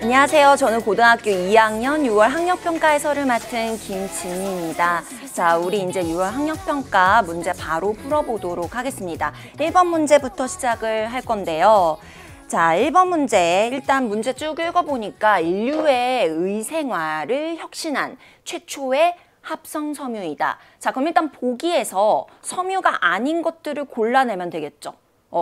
안녕하세요. 저는 고등학교 2학년 6월 학력평가 해설을 맡은 김진미입니다. 자, 우리 이제 6월 학력평가 문제 바로 풀어보도록 하겠습니다. 1번 문제부터 시작을 할 건데요. 자, 1번 문제, 일단 문제 쭉 읽어보니까 인류의 의생활을 혁신한 최초의 합성 섬유이다. 자, 그럼 일단 보기에서 섬유가 아닌 것들을 골라내면 되겠죠.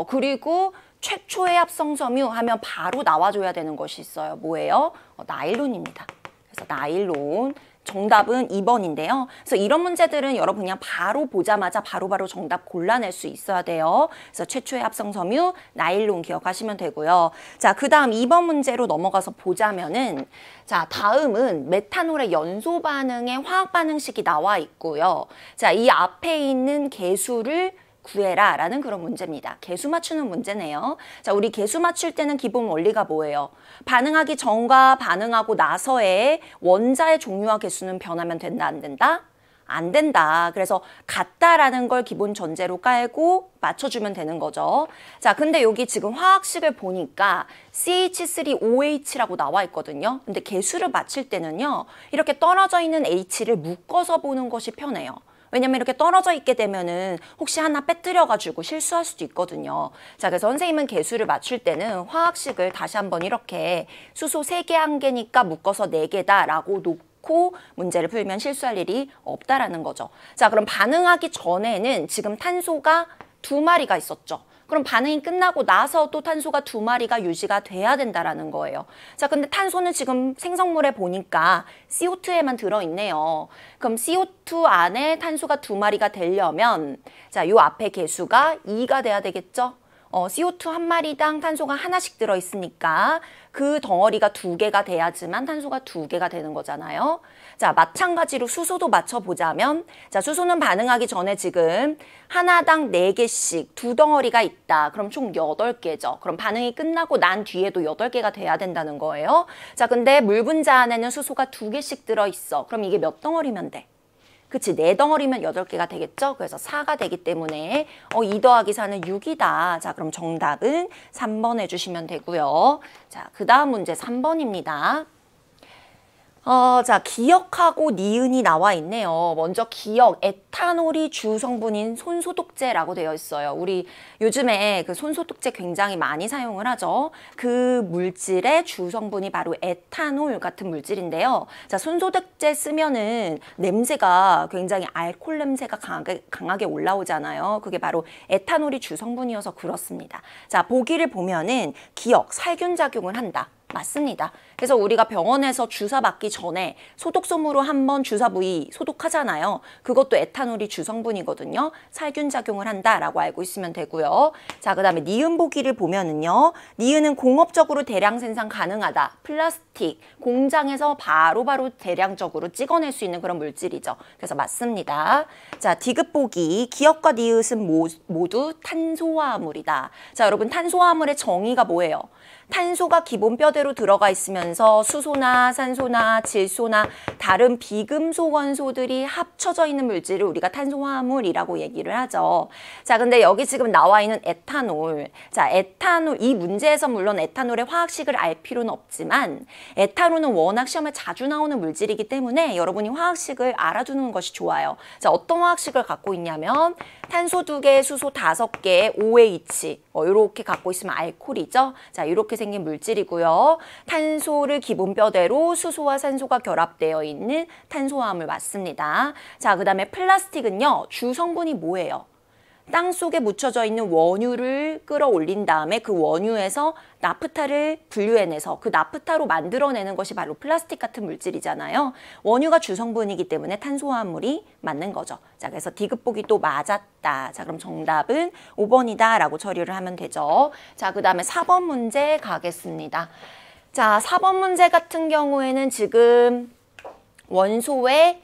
그리고 최초의 합성 섬유 하면 바로 나와줘야 되는 것이 있어요. 뭐예요? 나일론입니다. 그래서 나일론. 정답은 2번인데요. 그래서 이런 문제들은 여러분 그냥 바로 보자마자 바로바로 정답 골라낼 수 있어야 돼요. 그래서 최초의 합성 섬유 나일론 기억하시면 되고요. 자, 그 다음 2번 문제로 넘어가서 보자면은 자, 다음은 메탄올의 연소 반응의 화학 반응식이 나와 있고요. 자, 이 앞에 있는 개수를 구해라 라는 그런 문제입니다. 개수 맞추는 문제네요. 자, 우리 개수 맞출 때는 기본 원리가 뭐예요? 반응하기 전과 반응하고 나서의 원자의 종류와 개수는 변하면 된다, 안 된다? 안 된다. 그래서 같다라는 걸 기본 전제로 깔고 맞춰주면 되는 거죠. 자, 근데 여기 지금 화학식을 보니까 CH3OH라고 나와 있거든요. 근데 개수를 맞출 때는요, 이렇게 떨어져 있는 H를 묶어서 보는 것이 편해요. 왜냐면 이렇게 떨어져 있게 되면은 혹시 하나 빼뜨려가지고 실수할 수도 있거든요. 자, 그래서 선생님은 개수를 맞출 때는 화학식을 다시 한번 이렇게 수소 3개 1개니까 묶어서 4개다 라고 놓고 문제를 풀면 실수할 일이 없다라는 거죠. 자, 그럼 반응하기 전에는 지금 탄소가 2마리가 있었죠. 그럼 반응이 끝나고 나서 또 탄소가 2마리가 유지가 돼야 된다라는 거예요. 자, 근데 탄소는 지금 생성물에 보니까 CO2에만 들어있네요. 그럼 CO2 안에 탄소가 2마리가 되려면 자, 요 앞에 개수가 2가 돼야 되겠죠? CO2 한 마리당 탄소가 하나씩 들어있으니까 그 덩어리가 2개가 돼야지만 탄소가 2개가 되는 거잖아요. 자, 마찬가지로 수소도 맞춰보자면 자, 수소는 반응하기 전에 지금 하나당 4개씩 2덩어리가 있다. 그럼 총 8개죠. 그럼 반응이 끝나고 난 뒤에도 8개가 돼야 된다는 거예요. 자, 근데 물 분자 안에는 수소가 2개씩 들어있어. 그럼 이게 몇 덩어리면 돼? 그치, 4덩어리면 8개가 되겠죠? 그래서 4가 되기 때문에 2 더하기 4는 6이다. 자, 그럼 정답은 3번 해주시면 되고요. 자, 그 다음 문제 3번입니다. 자, 기역하고 니은이 나와 있네요. 먼저 기역, 에탄올이 주 성분인 손소독제라고 되어 있어요. 우리 요즘에 그 손소독제 굉장히 많이 사용을 하죠. 그 물질의 주 성분이 바로 에탄올 같은 물질인데요. 자, 손소독제 쓰면은 냄새가 굉장히 알코올 냄새가 강하게 올라오잖아요. 그게 바로 에탄올이 주 성분이어서 그렇습니다. 자, 보기를 보면은 기역, 살균 작용을 한다. 맞습니다. 그래서 우리가 병원에서 주사 맞기 전에 소독솜으로 한번 주사 부위 소독하잖아요. 그것도 에탄올이 주성분이거든요. 살균 작용을 한다라고 알고 있으면 되고요. 자, 그 다음에 니은 보기를 보면은요. 니은은 공업적으로 대량 생산 가능하다. 플라스틱, 공장에서 바로바로 대량적으로 찍어낼 수 있는 그런 물질이죠. 그래서 맞습니다. 자, 디귿 보기, 기역과 니읒은 모두 탄소화합물이다. 자, 여러분 탄소화합물의 정의가 뭐예요? 탄소가 기본 뼈대로 들어가 있으면서 수소나 산소나 질소나 다른 비금속 원소들이 합쳐져 있는 물질을 우리가 탄소화합물이라고 얘기를 하죠. 자, 근데 여기 지금 나와 있는 에탄올. 자, 에탄올, 이 문제에서 물론 에탄올의 화학식을 알 필요는 없지만 에탄올은 워낙 시험에 자주 나오는 물질이기 때문에 여러분이 화학식을 알아두는 것이 좋아요. 자, 어떤 화학식을 갖고 있냐면 탄소 2개, 수소 5개, OH 이렇게 갖고 있으면 알코올이죠. 자, 이렇게 생긴 물질이고요. 탄소를 기본 뼈대로 수소와 산소가 결합되어 있는 탄소화합물 맞습니다. 자, 그 다음에 플라스틱은요. 주 성분이 뭐예요? 땅 속에 묻혀져 있는 원유를 끌어올린 다음에 그 원유에서 나프타를 분류해내서 그 나프타로 만들어내는 것이 바로 플라스틱 같은 물질이잖아요. 원유가 주성분이기 때문에 탄소화합물이 맞는 거죠. 자, 그래서 디귿 보기 또 맞았다. 자, 그럼 정답은 5번이다 라고 처리를 하면 되죠. 자, 그 다음에 4번 문제 가겠습니다. 자, 4번 문제 같은 경우에는 지금 원소의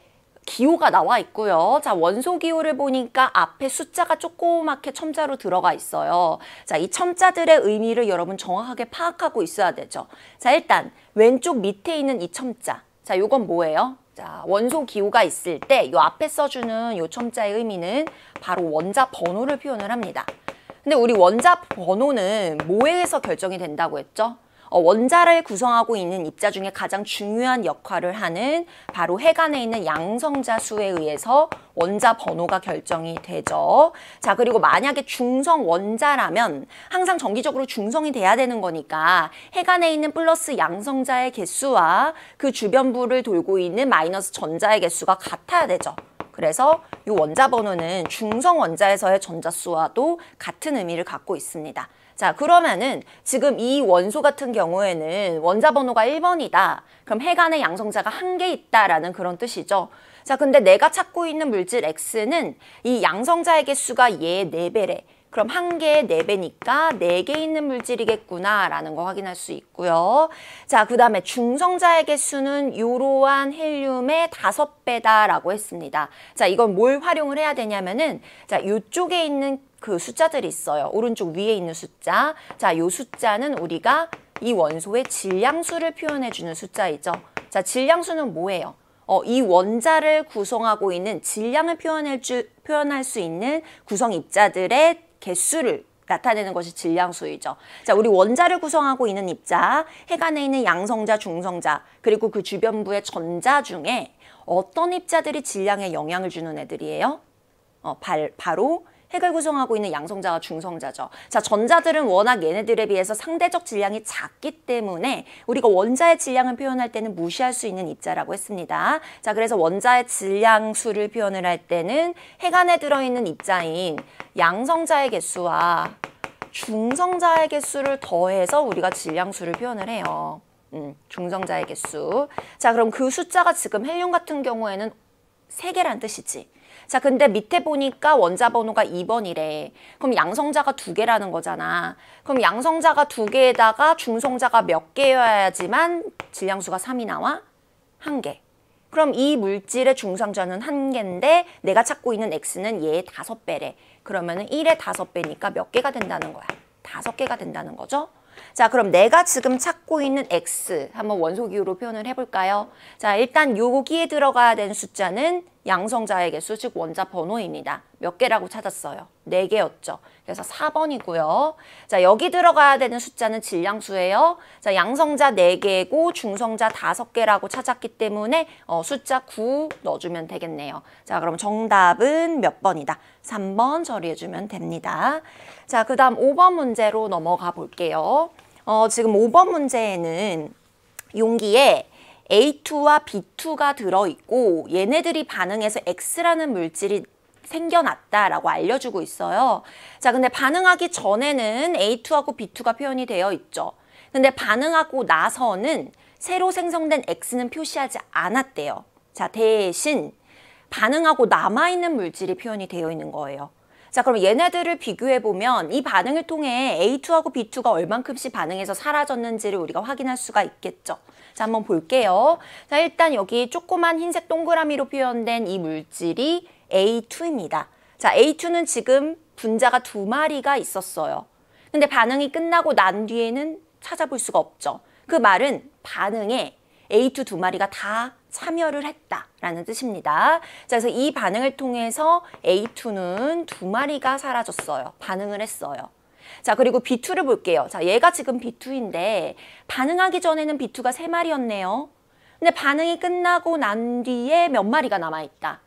기호가 나와 있고요. 자, 원소 기호를 보니까 앞에 숫자가 조그맣게 첨자로 들어가 있어요. 자, 이 첨자들의 의미를 여러분 정확하게 파악하고 있어야 되죠. 자, 일단 왼쪽 밑에 있는 이 첨자. 자, 요건 뭐예요? 자, 원소 기호가 있을 때 이 앞에 써주는 이 첨자의 의미는 바로 원자 번호를 표현을 합니다. 근데 우리 원자 번호는 뭐에 의해서 결정이 된다고 했죠? 원자를 구성하고 있는 입자 중에 가장 중요한 역할을 하는 바로 핵 안에 있는 양성자 수에 의해서 원자 번호가 결정이 되죠. 자, 그리고 만약에 중성 원자라면 항상 정기적으로 중성이 돼야 되는 거니까 핵 안에 있는 플러스 양성자의 개수와 그 주변부를 돌고 있는 마이너스 전자의 개수가 같아야 되죠. 그래서 이 원자 번호는 중성 원자에서의 전자수와도 같은 의미를 갖고 있습니다. 자, 그러면은 지금 이 원소 같은 경우에는 원자 번호가 1번이다. 그럼 핵 안에 양성자가 1개 있다라는 그런 뜻이죠. 자, 근데 내가 찾고 있는 물질 X는 이 양성자의 개수가 얘 4배래. 그럼 1개의 4배니까 4개 있는 물질이겠구나라는 거 확인할 수 있고요. 자, 그 다음에 중성자의 개수는 이러한 헬륨의 5배다라고 했습니다. 자, 이건 뭘 활용을 해야 되냐면은 자, 이쪽에 있는 그 숫자들이 있어요. 오른쪽 위에 있는 숫자. 자, 이 숫자는 우리가 이 원소의 질량수를 표현해주는 숫자이죠. 자, 질량수는 뭐예요? 이 원자를 구성하고 있는 질량을 표현할 수 있는 구성 입자들의 개수를 나타내는 것이 질량수이죠. 자, 우리 원자를 구성하고 있는 입자, 핵 안에 있는 양성자, 중성자, 그리고 그 주변부의 전자 중에 어떤 입자들이 질량에 영향을 주는 애들이에요? 바로 핵을 구성하고 있는 양성자와 중성자죠. 자, 전자들은 워낙 얘네들에 비해서 상대적 질량이 작기 때문에 우리가 원자의 질량을 표현할 때는 무시할 수 있는 입자라고 했습니다. 자, 그래서 원자의 질량수를 표현을 할 때는 핵 안에 들어있는 입자인 양성자의 개수와 중성자의 개수를 더해서 우리가 질량수를 표현을 해요. 중성자의 개수. 자, 그럼 그 숫자가 지금 헬륨 같은 경우에는 3개란 뜻이지. 자, 근데 밑에 보니까 원자 번호가 2번이래. 그럼 양성자가 2개라는 거잖아. 그럼 양성자가 2개에다가 중성자가 몇 개여야지만 질량수가 3이 나와? 1개. 그럼 이 물질의 중성자는 1개인데 내가 찾고 있는 X는 얘의 5배래. 그러면은 1의 5배니까 몇 개가 된다는 거야? 5개가 된다는 거죠. 자, 그럼 내가 지금 찾고 있는 X 한번 원소 기호로 표현을 해볼까요? 자, 일단 여기에 들어가야 되는 숫자는 양성자의 개수, 즉 원자 번호입니다. 몇 개라고 찾았어요? 4개였죠. 그래서 4번이고요. 자, 여기 들어가야 되는 숫자는 질량수예요. 자, 양성자 4개고 중성자 5개라고 찾았기 때문에 숫자 9 넣어주면 되겠네요. 자, 그럼 정답은 몇 번이다? 3번 처리해주면 됩니다. 자, 그 다음 5번 문제로 넘어가 볼게요. 지금 5번 문제에는 용기에 A2와 B2가 들어있고 얘네들이 반응해서 X라는 물질이 생겨났다라고 알려주고 있어요. 자, 근데 반응하기 전에는 A2하고 B2가 표현이 되어 있죠. 근데 반응하고 나서는 새로 생성된 X는 표시하지 않았대요. 자, 대신 반응하고 남아있는 물질이 표현이 되어 있는 거예요. 자, 그럼 얘네들을 비교해보면 이 반응을 통해 A2하고 B2가 얼만큼씩 반응해서 사라졌는지를 우리가 확인할 수가 있겠죠. 자, 한번 볼게요. 자, 일단 여기 조그만 흰색 동그라미로 표현된 이 물질이 A2입니다. 자, A2는 지금 분자가 2마리가 있었어요. 근데 반응이 끝나고 난 뒤에는 찾아볼 수가 없죠. 그 말은 반응에 A2 2마리가 다 참여를 했다라는 뜻입니다. 자, 그래서 이 반응을 통해서 A2는 2마리가 사라졌어요. 반응을 했어요. 자, 그리고 B2를 볼게요. 자, 얘가 지금 B2인데 반응하기 전에는 B2가 3마리였네요. 근데 반응이 끝나고 난 뒤에 몇 마리가 남아있다?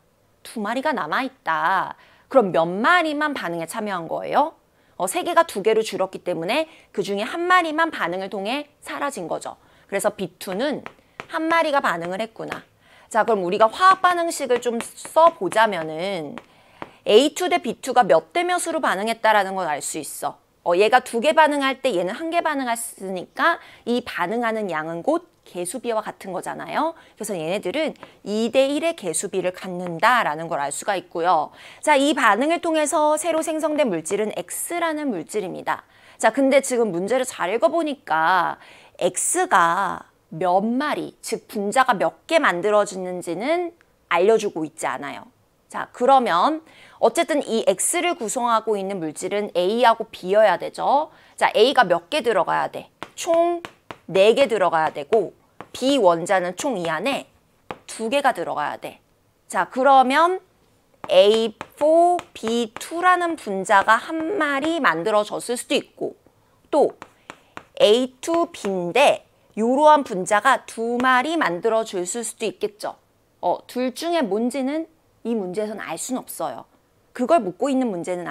2마리가 남아있다. 그럼 몇 마리만 반응에 참여한 거예요? 3개가 2개로 줄었기 때문에 그 중에 1마리만 반응을 통해 사라진 거죠. 그래서 B2는 1마리가 반응을 했구나. 자, 그럼 우리가 화학 반응식을 좀 써보자면은 A2 대 B2가 몇 대 몇으로 반응했다라는 걸 알 수 있어. 얘가 2개 반응할 때 얘는 1개 반응했으니까 이 반응하는 양은 곧 개수비와 같은 거잖아요. 그래서 얘네들은 2대 1의 개수비를 갖는다라는 걸 알 수가 있고요. 자, 이 반응을 통해서 새로 생성된 물질은 X라는 물질입니다. 자, 근데 지금 문제를 잘 읽어보니까 X가 몇 마리, 즉 분자가 몇 개 만들어지는지는 알려주고 있지 않아요. 자, 그러면 어쨌든 이 X를 구성하고 있는 물질은 A하고 B여야 되죠. 자, A가 몇 개 들어가야 돼? 총 4개 들어가야 되고 B 원자는 총 이 안에 2개가 들어가야 돼. 자, 그러면 A4, B2라는 분자가 한 마리 만들어졌을 수도 있고 또 A2, B인데 이러한 분자가 2마리 만들어졌을 수도 있겠죠. 둘 중에 뭔지는 이 문제에서는 알 수는 없어요. 그걸 묻고 있는 문제는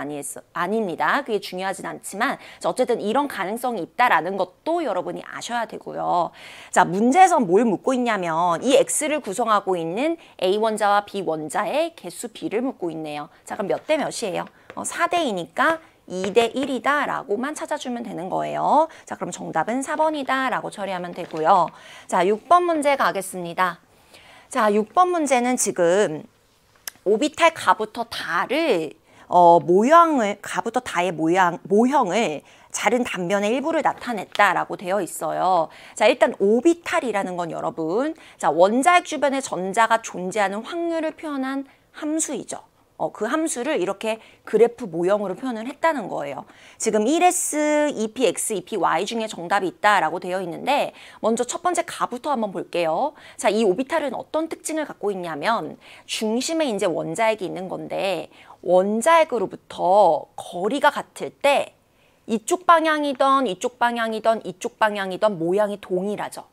아닙니다. 그게 중요하진 않지만 어쨌든 이런 가능성이 있다라는 것도 여러분이 아셔야 되고요. 자, 문제에서 뭘 묻고 있냐면 이 X를 구성하고 있는 A 원자와 B 원자의 개수 B를 묻고 있네요. 자, 그럼 몇 대 몇이에요? 4대 2니까 2대 1이다 라고만 찾아주면 되는 거예요. 자, 그럼 정답은 4번이다 라고 처리하면 되고요. 자, 6번 문제 가겠습니다. 자, 6번 문제는 지금 오비탈 가부터 다를 가부터 다의 모형을 자른 단면의 일부를 나타냈다라고 되어 있어요. 자, 일단 오비탈이라는 건 여러분, 자, 원자핵 주변에 전자가 존재하는 확률을 표현한 함수이죠. 그 함수를 이렇게 그래프 모형으로 표현을 했다는 거예요. 지금 1S, 2px, 2py 중에 정답이 있다라고 되어 있는데 먼저 첫 번째 가부터 한번 볼게요. 자, 이 오비탈은 어떤 특징을 갖고 있냐면 중심에 이제 원자핵이 있는 건데 원자핵으로부터 거리가 같을 때 이쪽 방향이던 이쪽 방향이던 이쪽 방향이던 모양이 동일하죠.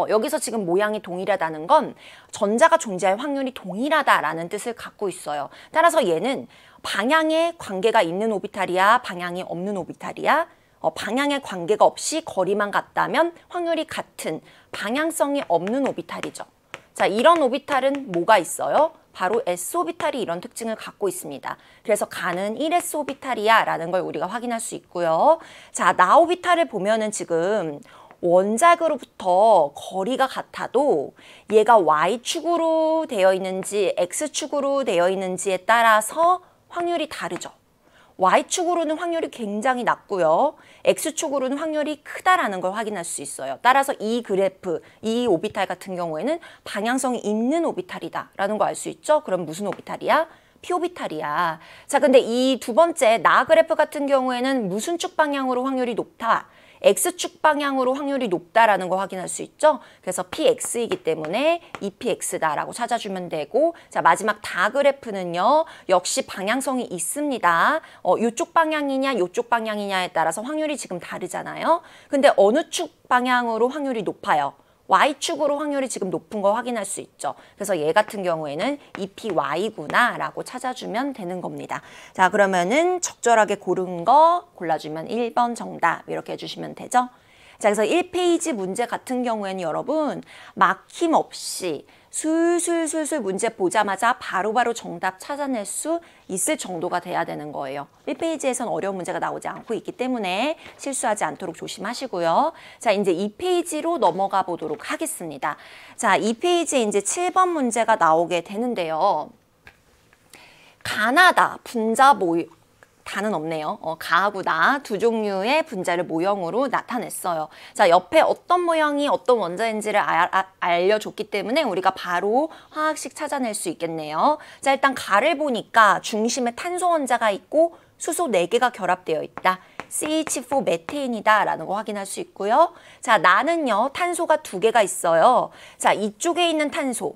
여기서 지금 모양이 동일하다는 건 전자가 존재할 확률이 동일하다라는 뜻을 갖고 있어요. 따라서 얘는 방향에 관계가 있는 오비탈이야, 방향이 없는 오비탈이야. 방향에 관계가 없이 거리만 같다면 확률이 같은 방향성이 없는 오비탈이죠. 자, 이런 오비탈은 뭐가 있어요? 바로 S 오비탈이 이런 특징을 갖고 있습니다. 그래서 가는 1S 오비탈이야 라는 걸 우리가 확인할 수 있고요. 자, 나 오비탈을 보면은 지금 원자핵으로부터 거리가 같아도 얘가 Y축으로 되어 있는지 X축으로 되어 있는지에 따라서 확률이 다르죠. Y축으로는 확률이 굉장히 낮고요. X축으로는 확률이 크다라는 걸 확인할 수 있어요. 따라서 이 그래프, 이 오비탈 같은 경우에는 방향성이 있는 오비탈이다라는 거 알 수 있죠. 그럼 무슨 오비탈이야? P 오비탈이야. 자, 근데 이 두 번째 나 그래프 같은 경우에는 무슨 축 방향으로 확률이 높다? X축 방향으로 확률이 높다라는 거 확인할 수 있죠. 그래서 PX이기 때문에 2PX다라고 찾아주면 되고, 자, 마지막 다 그래프는요. 역시 방향성이 있습니다. 이쪽 방향이냐 이쪽 방향이냐에 따라서 확률이 지금 다르잖아요. 근데 어느 축 방향으로 확률이 높아요? Y축으로 확률이 지금 높은 거 확인할 수 있죠. 그래서 얘 같은 경우에는 2PY구나 라고 찾아주면 되는 겁니다. 자, 그러면은 적절하게 고른 거 골라주면 1번 정답 이렇게 해주시면 되죠. 자, 그래서 1페이지 문제 같은 경우에는 여러분 막힘없이 술술술술 문제 보자마자 바로바로 정답 찾아낼 수 있을 정도가 돼야 되는 거예요. 1페이지에선 어려운 문제가 나오지 않고 있기 때문에 실수하지 않도록 조심하시고요. 자, 이제 2페이지로 넘어가 보도록 하겠습니다. 자, 2페이지에 이제 7번 문제가 나오게 되는데요. 가나다 분자 모형, 다는 없네요. 가하고 나 두 종류의 분자를 모형으로 나타냈어요. 자, 옆에 어떤 모형이 어떤 원자인지를 알려줬기 때문에 우리가 바로 화학식 찾아낼 수 있겠네요. 자, 일단 가를 보니까 중심에 탄소 원자가 있고 수소 4개가 결합되어 있다. CH4 메테인이다 라는 거 확인할 수 있고요. 자, 나는요 탄소가 2개가 있어요. 자, 이쪽에 있는 탄소,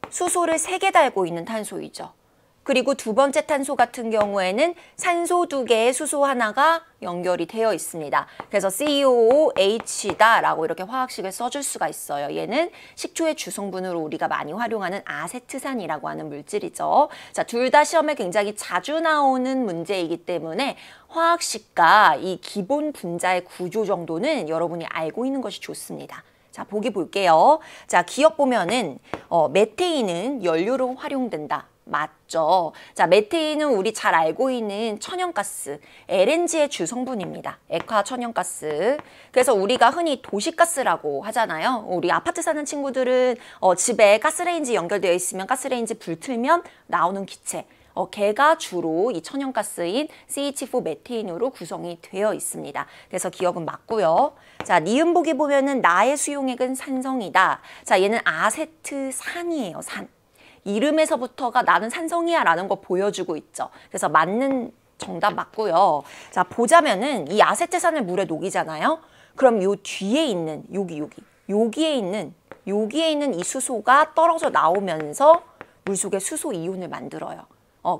수소를 3개 달고 있는 탄소이죠. 그리고 두 번째 탄소 같은 경우에는 산소 2개에 수소 하나가 연결이 되어 있습니다. 그래서 COOH다 라고 이렇게 화학식을 써줄 수가 있어요. 얘는 식초의 주성분으로 우리가 많이 활용하는 아세트산이라고 하는 물질이죠. 자, 둘 다 시험에 굉장히 자주 나오는 문제이기 때문에 화학식과 이 기본 분자의 구조 정도는 여러분이 알고 있는 것이 좋습니다. 자, 보기 볼게요. 자, 기억 보면은 메테인은 연료로 활용된다. 맞죠. 자, 메테인은 우리 잘 알고 있는 천연가스, LNG의 주성분입니다. 액화 천연가스. 그래서 우리가 흔히 도시가스라고 하잖아요. 우리 아파트 사는 친구들은 집에 가스레인지 연결되어 있으면 가스레인지 불 틀면 나오는 기체. 걔가 주로 이 천연가스인 CH4 메테인으로 구성이 되어 있습니다. 그래서 기억은 맞고요. 자, 니은 보기 보면은 나의 수용액은 산성이다. 자, 얘는 아세트산이에요. 산. 이름에서부터가 나는 산성이야 라는 거 보여주고 있죠. 그래서 맞는 정답 맞고요. 자, 보자면은 이 아세트산을 물에 녹이잖아요. 그럼 요 뒤에 있는 여기에 있는 여기에 있는 이 수소가 떨어져 나오면서 물속에 수소 이온을 만들어요.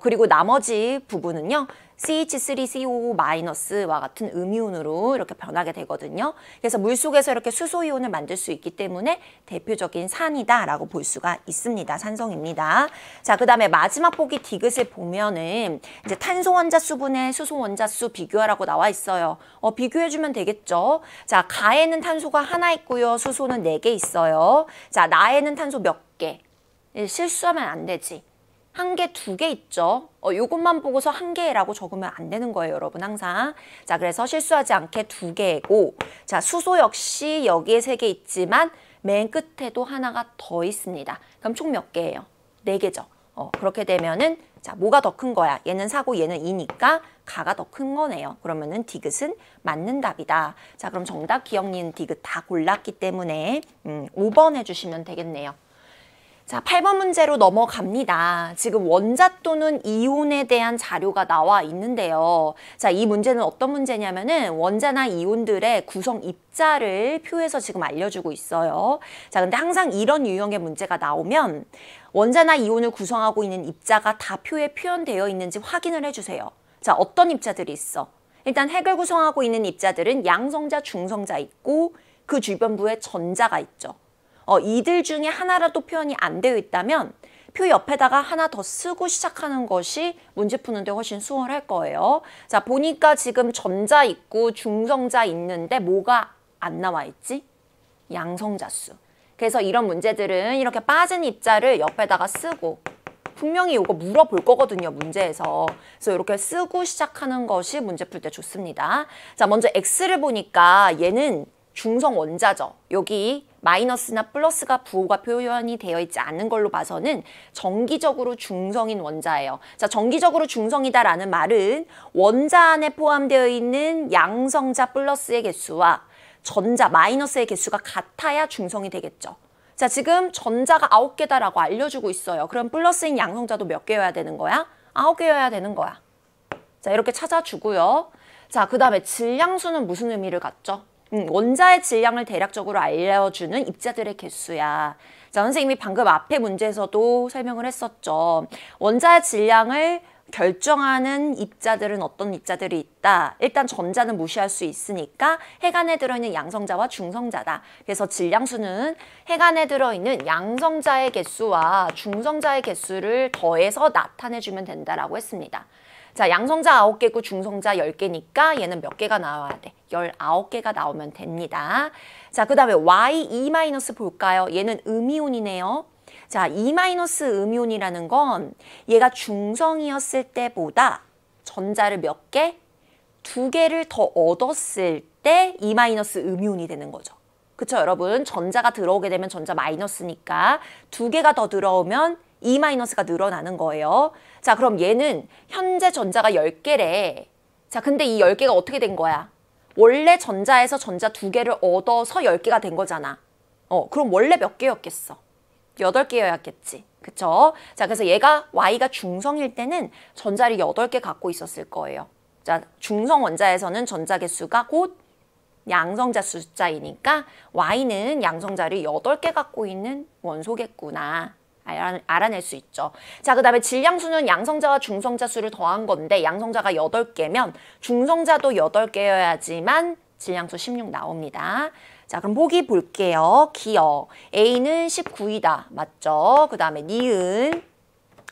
그리고 나머지 부분은요. CH3COO-와 같은 음이온으로 이렇게 변하게 되거든요. 그래서 물속에서 이렇게 수소 이온을 만들 수 있기 때문에 대표적인 산이다라고 볼 수가 있습니다. 산성입니다. 자, 그다음에 마지막 보기 디귿을 보면은 이제 탄소 원자수분의 수소 원자수 비교하라고 나와 있어요. 비교해주면 되겠죠. 자, 가에는 탄소가 하나 있고요. 수소는 4개 있어요. 자, 나에는 탄소 몇 개? 실수하면 안 되지. 1개, 2개 있죠. 요것만 보고서 1개라고 적으면 안 되는 거예요, 여러분 항상. 자, 그래서 실수하지 않게 2개고, 자, 수소 역시 여기에 3개 있지만 맨 끝에도 하나가 더 있습니다. 그럼 총 몇 개예요? 4개죠. 그렇게 되면은 자, 뭐가 더 큰 거야? 얘는 4고 얘는 2니까 가가 더 큰 거네요. 그러면은 디귿은 맞는 답이다. 자, 그럼 정답 기억, 니은, 디귿 다 골랐기 때문에 5번 해주시면 되겠네요. 자, 8번 문제로 넘어갑니다. 지금 원자 또는 이온에 대한 자료가 나와 있는데요. 자, 이 문제는 어떤 문제냐면은 원자나 이온들의 구성 입자를 표에서 지금 알려주고 있어요. 자, 근데 항상 이런 유형의 문제가 나오면 원자나 이온을 구성하고 있는 입자가 다 표에 표현되어 있는지 확인을 해주세요. 자, 어떤 입자들이 있어? 일단 핵을 구성하고 있는 입자들은 양성자, 중성자 있고 그 주변부에 전자가 있죠. 이들 중에 하나라도 표현이 안 되어 있다면 표 옆에다가 하나 더 쓰고 시작하는 것이 문제 푸는데 훨씬 수월할 거예요. 자, 보니까 지금 전자 있고 중성자 있는데 뭐가 안 나와 있지? 양성자수. 그래서 이런 문제들은 이렇게 빠진 입자를 옆에다가 쓰고 분명히 이거 물어볼 거거든요, 문제에서. 그래서 이렇게 쓰고 시작하는 것이 문제 풀 때 좋습니다. 자, 먼저 X를 보니까 얘는 중성 원자죠. 여기 마이너스나 플러스가 부호가 표현이 되어 있지 않은 걸로 봐서는 정기적으로 중성인 원자예요. 자, 정기적으로 중성이다라는 말은 원자 안에 포함되어 있는 양성자 플러스의 개수와 전자 마이너스의 개수가 같아야 중성이 되겠죠. 자, 지금 전자가 9개다라고 알려주고 있어요. 그럼 플러스인 양성자도 몇 개여야 되는 거야? 9개여야 되는 거야. 자, 이렇게 찾아주고요. 자, 그 다음에 질량수는 무슨 의미를 갖죠? 원자의 질량을 대략적으로 알려주는 입자들의 개수야. 자, 선생님이 방금 앞에 문제에서도 설명을 했었죠. 원자의 질량을 결정하는 입자들은 어떤 입자들이 있다. 일단 전자는 무시할 수 있으니까 핵 안에 들어있는 양성자와 중성자다. 그래서 질량수는 핵 안에 들어있는 양성자의 개수와 중성자의 개수를 더해서 나타내주면 된다라고 했습니다. 자, 양성자 9개고 중성자 10개니까 얘는 몇 개가 나와야 돼? 19개가 나오면 됩니다. 자, 그 다음에 Y2- 볼까요? 얘는 음이온이네요. 자, 2- 음이온이라는 건 얘가 중성이었을 때보다 전자를 몇 개? 2개를 더 얻었을 때 2- 음이온이 되는 거죠. 그쵸, 여러분? 전자가 들어오게 되면 전자 마이너스니까 2개가 더 들어오면 2-가 늘어나는 거예요. 자, 그럼 얘는 현재 전자가 10개래. 자, 근데 이 10개가 어떻게 된 거야? 원래 전자에서 전자 2개를 얻어서 10개가 된 거잖아. 그럼 원래 몇 개였겠어? 8개여야겠지. 그쵸? 자, 그래서 얘가 Y가 중성일 때는 전자를 8개 갖고 있었을 거예요. 자, 중성 원자에서는 전자 개수가 곧 양성자 숫자이니까 Y는 양성자를 8개 갖고 있는 원소겠구나. 알아낼 수 있죠. 자, 그 다음에 질량수는 양성자와 중성자 수를 더한 건데 양성자가 8개면 중성자도 8개여야지만 질량수 16 나옵니다. 자, 그럼 보기 볼게요. 기억. A는 19이다. 맞죠? 그 다음에 니은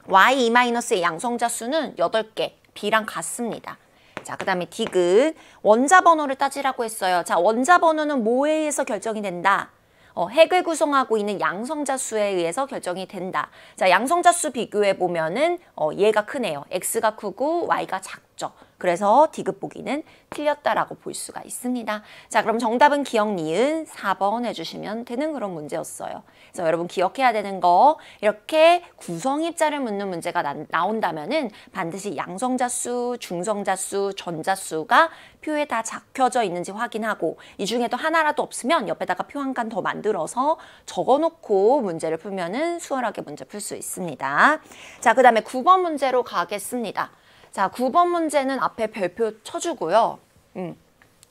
Y2-의 양성자 수는 8개. B랑 같습니다. 자, 그 다음에 디귿. 원자 번호를 따지라고 했어요. 자, 원자 번호는 뭐에 의해서 결정이 된다? 핵을 구성하고 있는 양성자 수에 의해서 결정이 된다. 자, 양성자 수 비교해 보면은 얘가 크네요. X가 크고 Y가 작죠. 그래서 디귿 보기는 틀렸다라고 볼 수가 있습니다. 자, 그럼 정답은 기억 니은 4번 해주시면 되는 그런 문제였어요. 그래서 여러분 기억해야 되는 거 이렇게 구성입자를 묻는 문제가 나온다면은 반드시 양성자 수, 중성자 수, 전자 수가 표에 다 적혀져 있는지 확인하고 이 중에도 하나라도 없으면 옆에다가 표 한 칸 더 만들어서 적어놓고 문제를 풀면은 수월하게 문제 풀 수 있습니다. 자, 그 다음에 9번 문제로 가겠습니다. 자, 9번 문제는 앞에 별표 쳐주고요.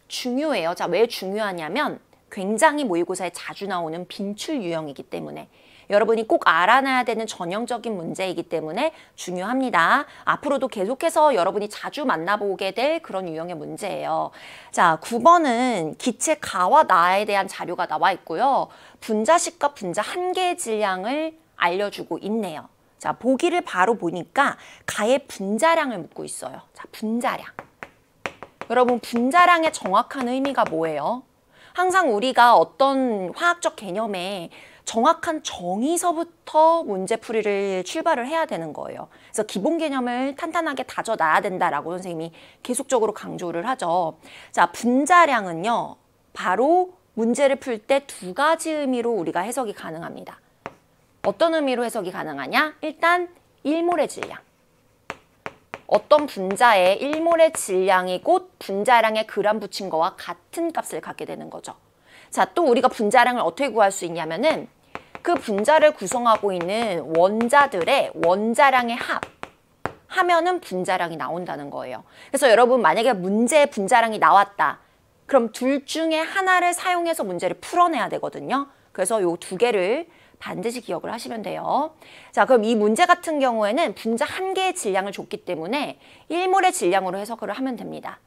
중요해요. 자, 왜 중요하냐면 굉장히 모의고사에 자주 나오는 빈출 유형이기 때문에 여러분이 꼭 알아놔야 되는 전형적인 문제이기 때문에 중요합니다. 앞으로도 계속해서 여러분이 자주 만나보게 될 그런 유형의 문제예요. 자, 9번은 기체 가와 나에 대한 자료가 나와 있고요. 분자식과 분자 한 개의 질량을 알려주고 있네요. 자, 보기를 바로 보니까 가의 분자량을 묻고 있어요. 자, 분자량. 여러분, 분자량의 정확한 의미가 뭐예요? 항상 우리가 어떤 화학적 개념에 정확한 정의서부터 문제풀이를 출발을 해야 되는 거예요. 그래서 기본 개념을 탄탄하게 다져놔야 된다라고 선생님이 계속적으로 강조를 하죠. 자, 분자량은요, 바로 문제를 풀 때 두 가지 의미로 우리가 해석이 가능합니다. 어떤 의미로 해석이 가능하냐? 일단 1몰의 질량. 어떤 분자의 1몰의 질량이 곧 분자량에 그람 붙인 거와 같은 값을 갖게 되는 거죠. 자, 또 우리가 분자량을 어떻게 구할 수 있냐면은 그 분자를 구성하고 있는 원자들의 원자량의 하면은 분자량이 나온다는 거예요. 그래서 여러분 만약에 문제에 분자량이 나왔다. 그럼 둘 중에 하나를 사용해서 문제를 풀어내야 되거든요. 그래서 요 두 개를 반드시 기억을 하시면 돼요. 자, 그럼 이 문제 같은 경우에는 분자 한 개의 질량을 줬기 때문에 1몰의 질량으로 해석을 하면 됩니다.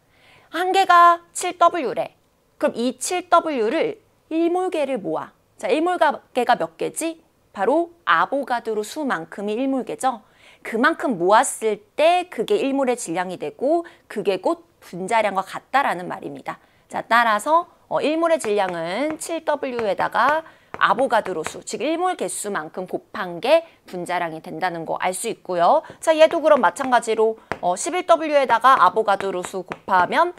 한 개가 7W래. 그럼 이 7W를 1몰계를 모아. 자, 1몰계가 몇 개지? 바로 아보가드로 수만큼이 1몰계죠. 그만큼 모았을 때 그게 1몰의 질량이 되고 그게 곧 분자량과 같다라는 말입니다. 자, 따라서 1몰의 질량은 7W에다가 아보가드로 수, 즉 1몰 개수만큼 곱한 게 분자량이 된다는 거 알 수 있고요. 자, 얘도 그럼 마찬가지로 11W에다가 아보가드로 수 곱하면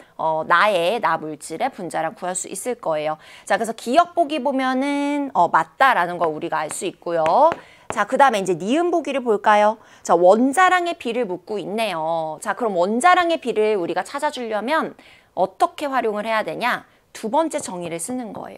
나 물질의 분자량 구할 수 있을 거예요. 자, 그래서 기억 보기 보면은 맞다라는 거 우리가 알 수 있고요. 자, 그 다음에 이제 니은 보기를 볼까요? 자, 원자량의 비를 묻고 있네요. 자, 그럼 원자량의 비를 우리가 찾아주려면 어떻게 활용을 해야 되냐? 두 번째 정의를 쓰는 거예요.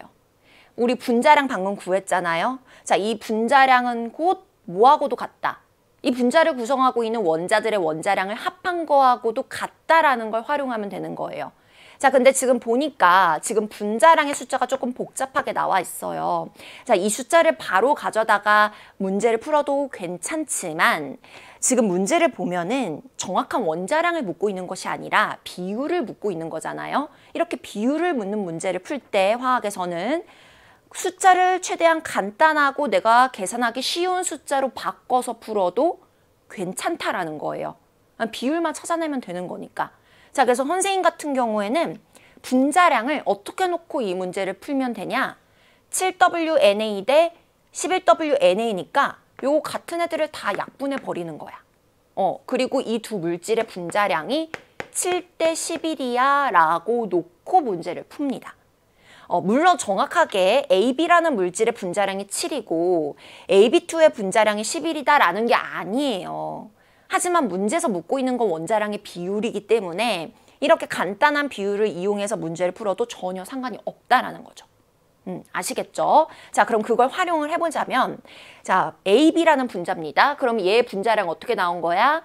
우리 분자량 방금 구했잖아요. 자, 이 분자량은 곧 뭐하고도 같다. 이 분자를 구성하고 있는 원자들의 원자량을 합한 거하고도 같다라는 걸 활용하면 되는 거예요. 자, 근데 지금 보니까 지금 분자량의 숫자가 조금 복잡하게 나와 있어요. 자, 이 숫자를 바로 가져다가 문제를 풀어도 괜찮지만 지금 문제를 보면은 정확한 원자량을 묻고 있는 것이 아니라 비율을 묻고 있는 거잖아요. 이렇게 비율을 묻는 문제를 풀 때 화학에서는 숫자를 최대한 간단하고 내가 계산하기 쉬운 숫자로 바꿔서 풀어도 괜찮다라는 거예요. 비율만 찾아내면 되는 거니까. 자, 그래서 선생님 같은 경우에는 분자량을 어떻게 놓고 이 문제를 풀면 되냐? 7WNA 대 11WNA니까 요 같은 애들을 다 약분해 버리는 거야. 그리고 이 두 물질의 분자량이 7대 11이야 라고 놓고 문제를 풉니다. 물론 정확하게 AB라는 물질의 분자량이 7이고 AB2의 분자량이 11이다라는 게 아니에요. 하지만 문제에서 묻고 있는 건 원자량의 비율이기 때문에 이렇게 간단한 비율을 이용해서 문제를 풀어도 전혀 상관이 없다라는 거죠. 아시겠죠? 자, 그럼 그걸 활용을 해보자면 자, AB라는 분자입니다. 그럼 얘의 분자량 어떻게 나온 거야?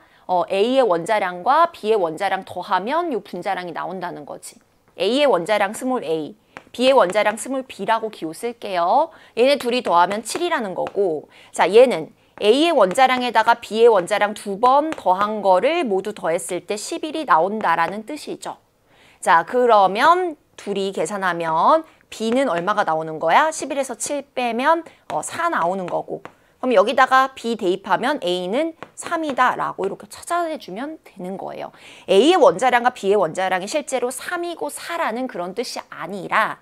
A의 원자량과 B의 원자량 더하면 이 분자량이 나온다는 거지. A의 원자량 스몰 a, B의 원자량 스몰 b라고 기호 쓸게요. 얘네 둘이 더하면 7이라는 거고, 자, 얘는 A의 원자량에다가 B의 원자량 2번 더한 거를 모두 더했을 때 11이 나온다라는 뜻이죠. 자, 그러면 둘이 계산하면 B는 얼마가 나오는 거야? 11에서 7 빼면 4 나오는 거고, 그럼 여기다가 B 대입하면 A는 3이다 라고 이렇게 찾아내주면 되는 거예요. A의 원자량과 B의 원자량이 실제로 3이고 4라는 그런 뜻이 아니라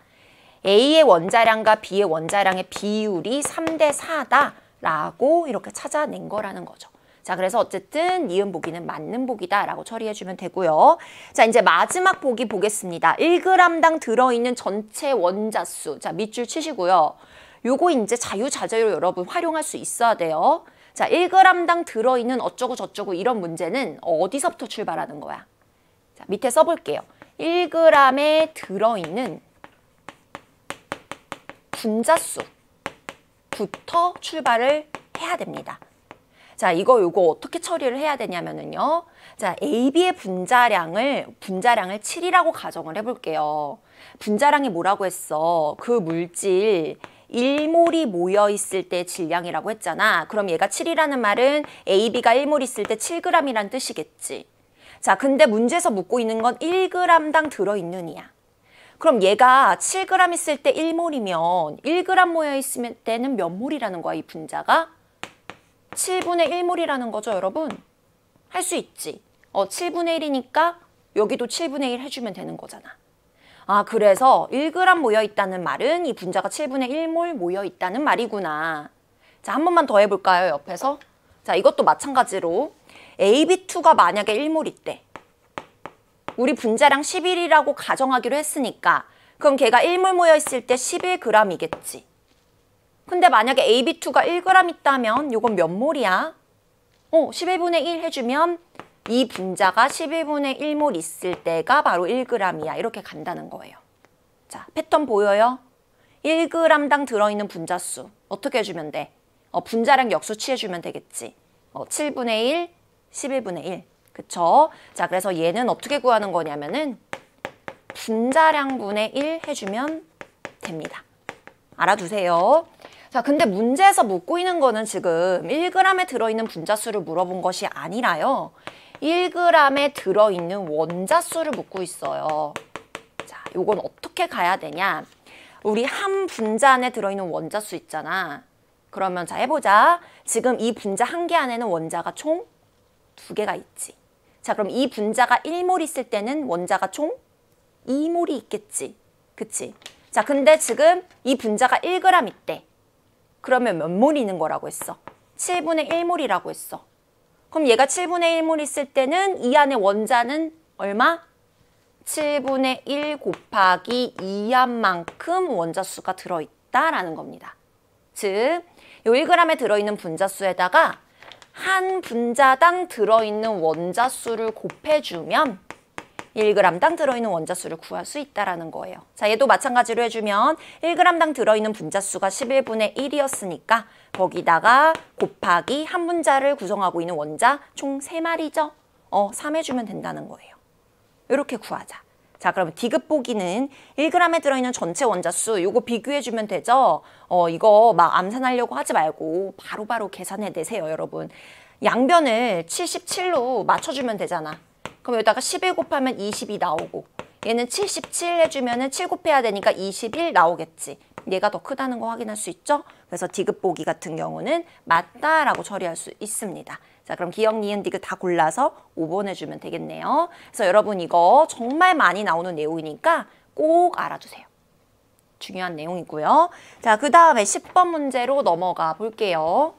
A의 원자량과 B의 원자량의 비율이 3대 4다 라고 이렇게 찾아낸 거라는 거죠. 자, 그래서 어쨌든 니은 보기는 맞는 보기다 라고 처리해주면 되고요. 자, 이제 마지막 보기 보겠습니다. 1g당 들어있는 전체 원자수. 자, 밑줄 치시고요. 요거 이제 자유자재로 여러분 활용할 수 있어야 돼요. 자, 1g당 들어있는 어쩌고 저쩌고 이런 문제는 어디서부터 출발하는 거야? 자, 밑에 써볼게요. 1g에 들어있는 분자수부터 출발을 해야 됩니다. 자, 요거 어떻게 처리를 해야 되냐면은요. 자, AB의 분자량을 7이라고 가정을 해볼게요. 분자량이 뭐라고 했어? 그 물질 1몰이 모여 있을 때 질량이라고 했잖아. 그럼 얘가 7이라는 말은 AB가 1몰 있을 때 7g이란 뜻이겠지. 자, 근데 문제에서 묻고 있는 건 1g당 들어있는 이야. 그럼 얘가 7g 있을 때 1몰이면 1g 모여 있을 때는 몇 몰이라는 거야, 이 분자가? 7분의 1몰이라는 거죠, 여러분? 할 수 있지. 7분의 1이니까 여기도 7분의 1 해주면 되는 거잖아. 아, 그래서 1g 모여 있다는 말은 이 분자가 7분의 1몰 모여 있다는 말이구나. 자, 한 번만 더 해볼까요, 옆에서? 자, 이것도 마찬가지로 AB2가 만약에 1몰 있대. 우리 분자량 11이라고 가정하기로 했으니까 그럼 걔가 1몰 모여 있을 때 11g이겠지. 근데 만약에 AB2가 1g 있다면 이건 몇 몰이야? 11분의 1 해주면 이 분자가 11분의 1몰 있을 때가 바로 1g이야. 이렇게 간다는 거예요. 자, 패턴 보여요? 1g당 들어있는 분자수 어떻게 해주면 돼? 분자량 역수 취해주면 되겠지. 7분의 1, 11분의 1. 그쵸? 자, 그래서 얘는 어떻게 구하는 거냐면은 분자량분의 1 해주면 됩니다. 알아두세요. 자, 근데 문제에서 묻고 있는 거는 지금 1g에 들어있는 분자수를 물어본 것이 아니라요. 1g에 들어있는 원자수를 묻고 있어요. 자, 요건 어떻게 가야 되냐? 우리 한 분자 안에 들어있는 원자수 있잖아. 그러면 자, 해보자. 지금 이 분자 한 개 안에는 원자가 총 2개가 있지. 자, 그럼 이 분자가 1몰 있을 때는 원자가 총 2몰이 있겠지. 그치? 자, 근데 지금 이 분자가 1g 있대. 그러면 몇 몰 있는 거라고 했어? 7분의 1몰이라고 했어. 그럼 얘가 7분의 1몰 있을 때는 이 안에 원자는 얼마? 7분의 1 곱하기 2암만큼 원자수가 들어있다라는 겁니다. 즉, 이 1g에 들어있는 분자수에다가 한 분자당 들어있는 원자수를 곱해주면 1g당 들어있는 원자수를 구할 수 있다는 거예요. 자, 얘도 마찬가지로 해주면 1g당 들어있는 분자수가 11분의 1이었으니까 거기다가 곱하기 한 분자를 구성하고 있는 원자 총 3마리죠. 3 해주면 된다는 거예요. 이렇게 구하자. 자, 그러면 디귿 보기는 1g에 들어있는 전체 원자수 요거 비교해주면 되죠. 이거 막 암산하려고 하지 말고 바로바로 계산해내세요, 여러분. 양변을 77로 맞춰주면 되잖아. 그럼 여기다가 11 곱하면 22 나오고 얘는 77 해주면 7 곱해야 되니까 21 나오겠지. 얘가 더 크다는 거 확인할 수 있죠? 그래서 디귿 보기 같은 경우는 맞다라고 처리할 수 있습니다. 자, 그럼 기역, 니은, 디귿 다 골라서 5번 해주면 되겠네요. 그래서 여러분 이거 정말 많이 나오는 내용이니까 꼭 알아두세요. 중요한 내용이고요. 자, 그 다음에 10번 문제로 넘어가 볼게요.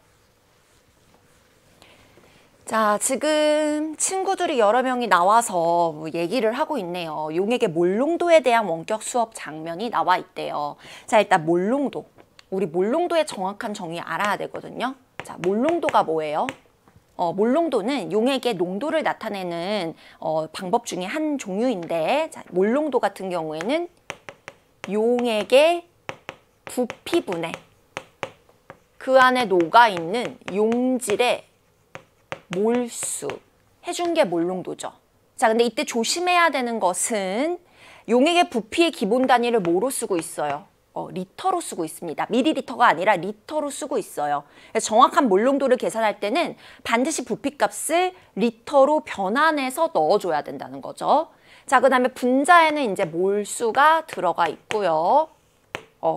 자, 지금 친구들이 여러 명이 나와서 뭐 얘기를 하고 있네요. 용액의 몰농도에 대한 원격 수업 장면이 나와 있대요. 자, 일단 몰농도. 우리 몰농도의 정확한 정의 알아야 되거든요. 자, 몰농도가 뭐예요? 몰농도는 용액의 농도를 나타내는 방법 중에 한 종류인데, 자, 몰농도 같은 경우에는 용액의 부피분의 그 안에 녹아있는 용질의 몰수 해준 게 몰농도죠. 자, 근데 이때 조심해야 되는 것은 용액의 부피의 기본 단위를 뭐로 쓰고 있어요? 리터로 쓰고 있습니다. 미리리터가 아니라 리터로 쓰고 있어요. 그래서 정확한 몰농도를 계산할 때는 반드시 부피값을 리터로 변환해서 넣어줘야 된다는 거죠. 자, 그 다음에 분자에는 이제 몰수가 들어가 있고요.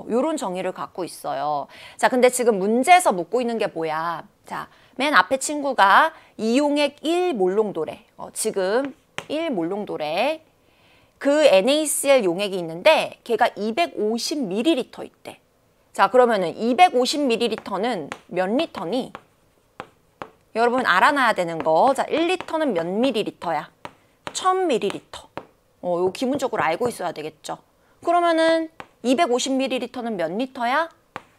요런 정의를 갖고 있어요. 자, 근데 지금 문제에서 묻고 있는 게 뭐야? 자, 맨 앞에 친구가 이용액 1몰농도래. 지금 1몰농도래. 그 NaCl 용액이 있는데 걔가 250ml 있대. 자, 그러면은 250ml는 몇 리터니? 여러분 알아놔야 되는 거. 자, 1리터는 몇 ml야? 1000ml. 이거 기본적으로 알고 있어야 되겠죠. 그러면은 250ml는 몇 리터야?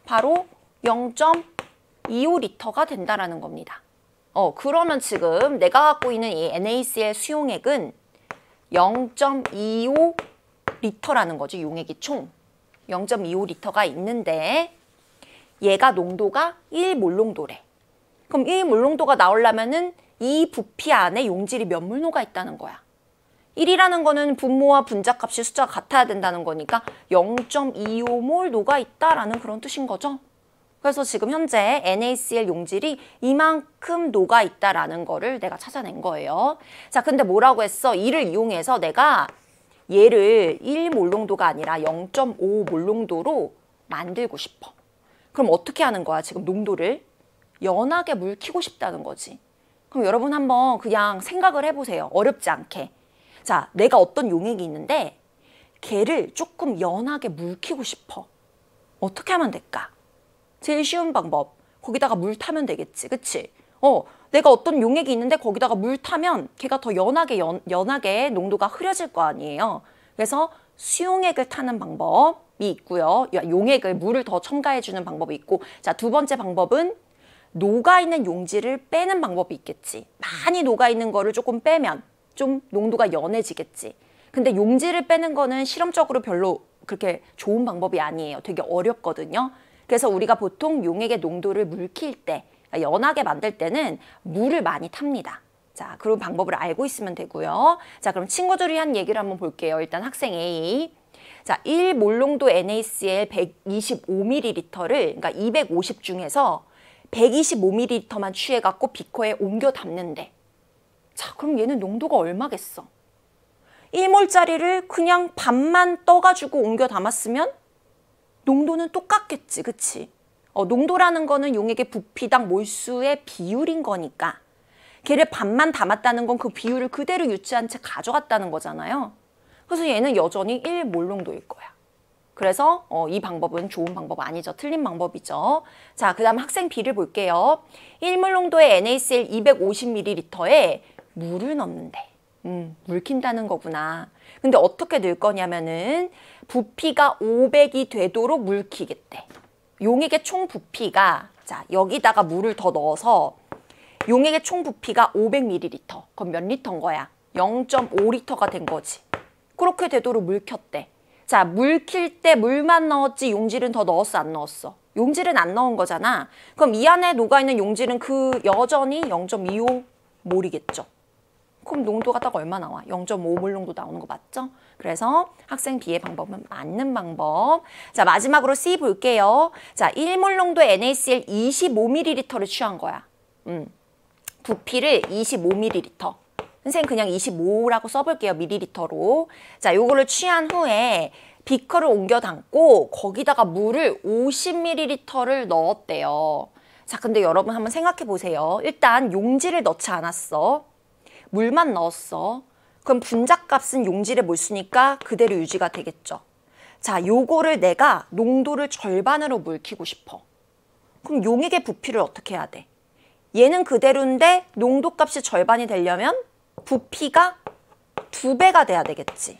바로 0.25리터가 된다라는 겁니다. 그러면 지금 내가 갖고 있는 이 NaCl 수용액은 0.25리터라는 거지. 용액이 총 0.25리터가 있는데 얘가 농도가 1몰농도래. 그럼 이 물농도가 나오려면은 이 부피 안에 용질이 몇 몰로가 있다는 거야. 1이라는 거는 분모와 분자값이 숫자가 같아야 된다는 거니까 0.25몰 녹아 있다라는 그런 뜻인 거죠. 그래서 지금 현재 NaCl 용질이 이만큼 녹아 있다라는 거를 내가 찾아낸 거예요. 자, 근데 뭐라고 했어? 이를 이용해서 내가 얘를 1몰 농도가 아니라 0.5몰 농도로 만들고 싶어. 그럼 어떻게 하는 거야? 지금 농도를 연하게 묽히고 싶다는 거지. 그럼 여러분 한번 그냥 생각을 해보세요. 어렵지 않게. 자, 내가 어떤 용액이 있는데 걔를 조금 연하게 묽히고 싶어. 어떻게 하면 될까? 제일 쉬운 방법. 거기다가 물 타면 되겠지. 그치? 내가 어떤 용액이 있는데 거기다가 물 타면 걔가 더 연하게 농도가 흐려질 거 아니에요. 그래서 수용액을 타는 방법이 있고요. 용액을 물을 더 첨가해주는 방법이 있고, 자, 두 번째 방법은 녹아있는 용질을 빼는 방법이 있겠지. 많이 녹아있는 거를 조금 빼면 좀 농도가 연해지겠지. 근데 용질을 빼는 거는 실험적으로 별로 그렇게 좋은 방법이 아니에요. 되게 어렵거든요. 그래서 우리가 보통 용액의 농도를 묽힐 때, 연하게 만들 때는 물을 많이 탑니다. 자, 그런 방법을 알고 있으면 되고요. 자, 그럼 친구들이 한 얘기를 한번 볼게요. 일단 학생 A. 자, 1몰 농도 NaCl 125ml를, 그러니까 250 중에서 125ml만 취해갖고 비커에 옮겨 담는데. 자, 그럼 얘는 농도가 얼마겠어? 1몰짜리를 그냥 반만 떠가지고 옮겨 담았으면 농도는 똑같겠지, 그치? 농도라는 거는 용액의 부피당 몰수의 비율인 거니까 걔를 반만 담았다는 건 그 비율을 그대로 유지한 채 가져갔다는 거잖아요. 그래서 얘는 여전히 1몰 농도일 거야. 그래서 이 방법은 좋은 방법 아니죠. 틀린 방법이죠. 자, 그 다음 학생 B를 볼게요. 1몰 농도의 NaCl 250ml에 물을 넣는데 묽힌다는 거구나. 근데 어떻게 넣을 거냐면은 부피가 500이 되도록 묽히겠대. 용액의 총 부피가, 자, 여기다가 물을 더 넣어서 용액의 총 부피가 500ml. 그럼 몇 리터인 거야? 0.5리터가 된 거지. 그렇게 되도록 묽혔대. 자, 묽힐 때 물만 넣었지 용질은 더 넣었어, 안 넣었어? 용질은 안 넣은 거잖아. 그럼 이 안에 녹아있는 용질은 여전히 0.25몰이겠죠. 그럼 농도가 딱 얼마 나와? 0.5몰 농도 나오는 거 맞죠? 그래서 학생 B의 방법은 맞는 방법. 자, 마지막으로 C 볼게요. 자, 1몰 농도의 NaCl 25ml를 취한 거야. 부피를 25ml. 선생님 그냥 25라고 써볼게요. 밀리리터로. 자, 요거를 취한 후에 비커를 옮겨 담고 거기다가 물을 50ml를 넣었대요. 자, 근데 여러분 한번 생각해 보세요. 일단 용질을 넣지 않았어. 물만 넣었어. 그럼 분자값은 용질의 몰수니까 그대로 유지가 되겠죠. 자, 요거를 내가 농도를 절반으로 묽히고 싶어. 그럼 용액의 부피를 어떻게 해야 돼? 얘는 그대로인데 농도값이 절반이 되려면 부피가 2배가 돼야 되겠지.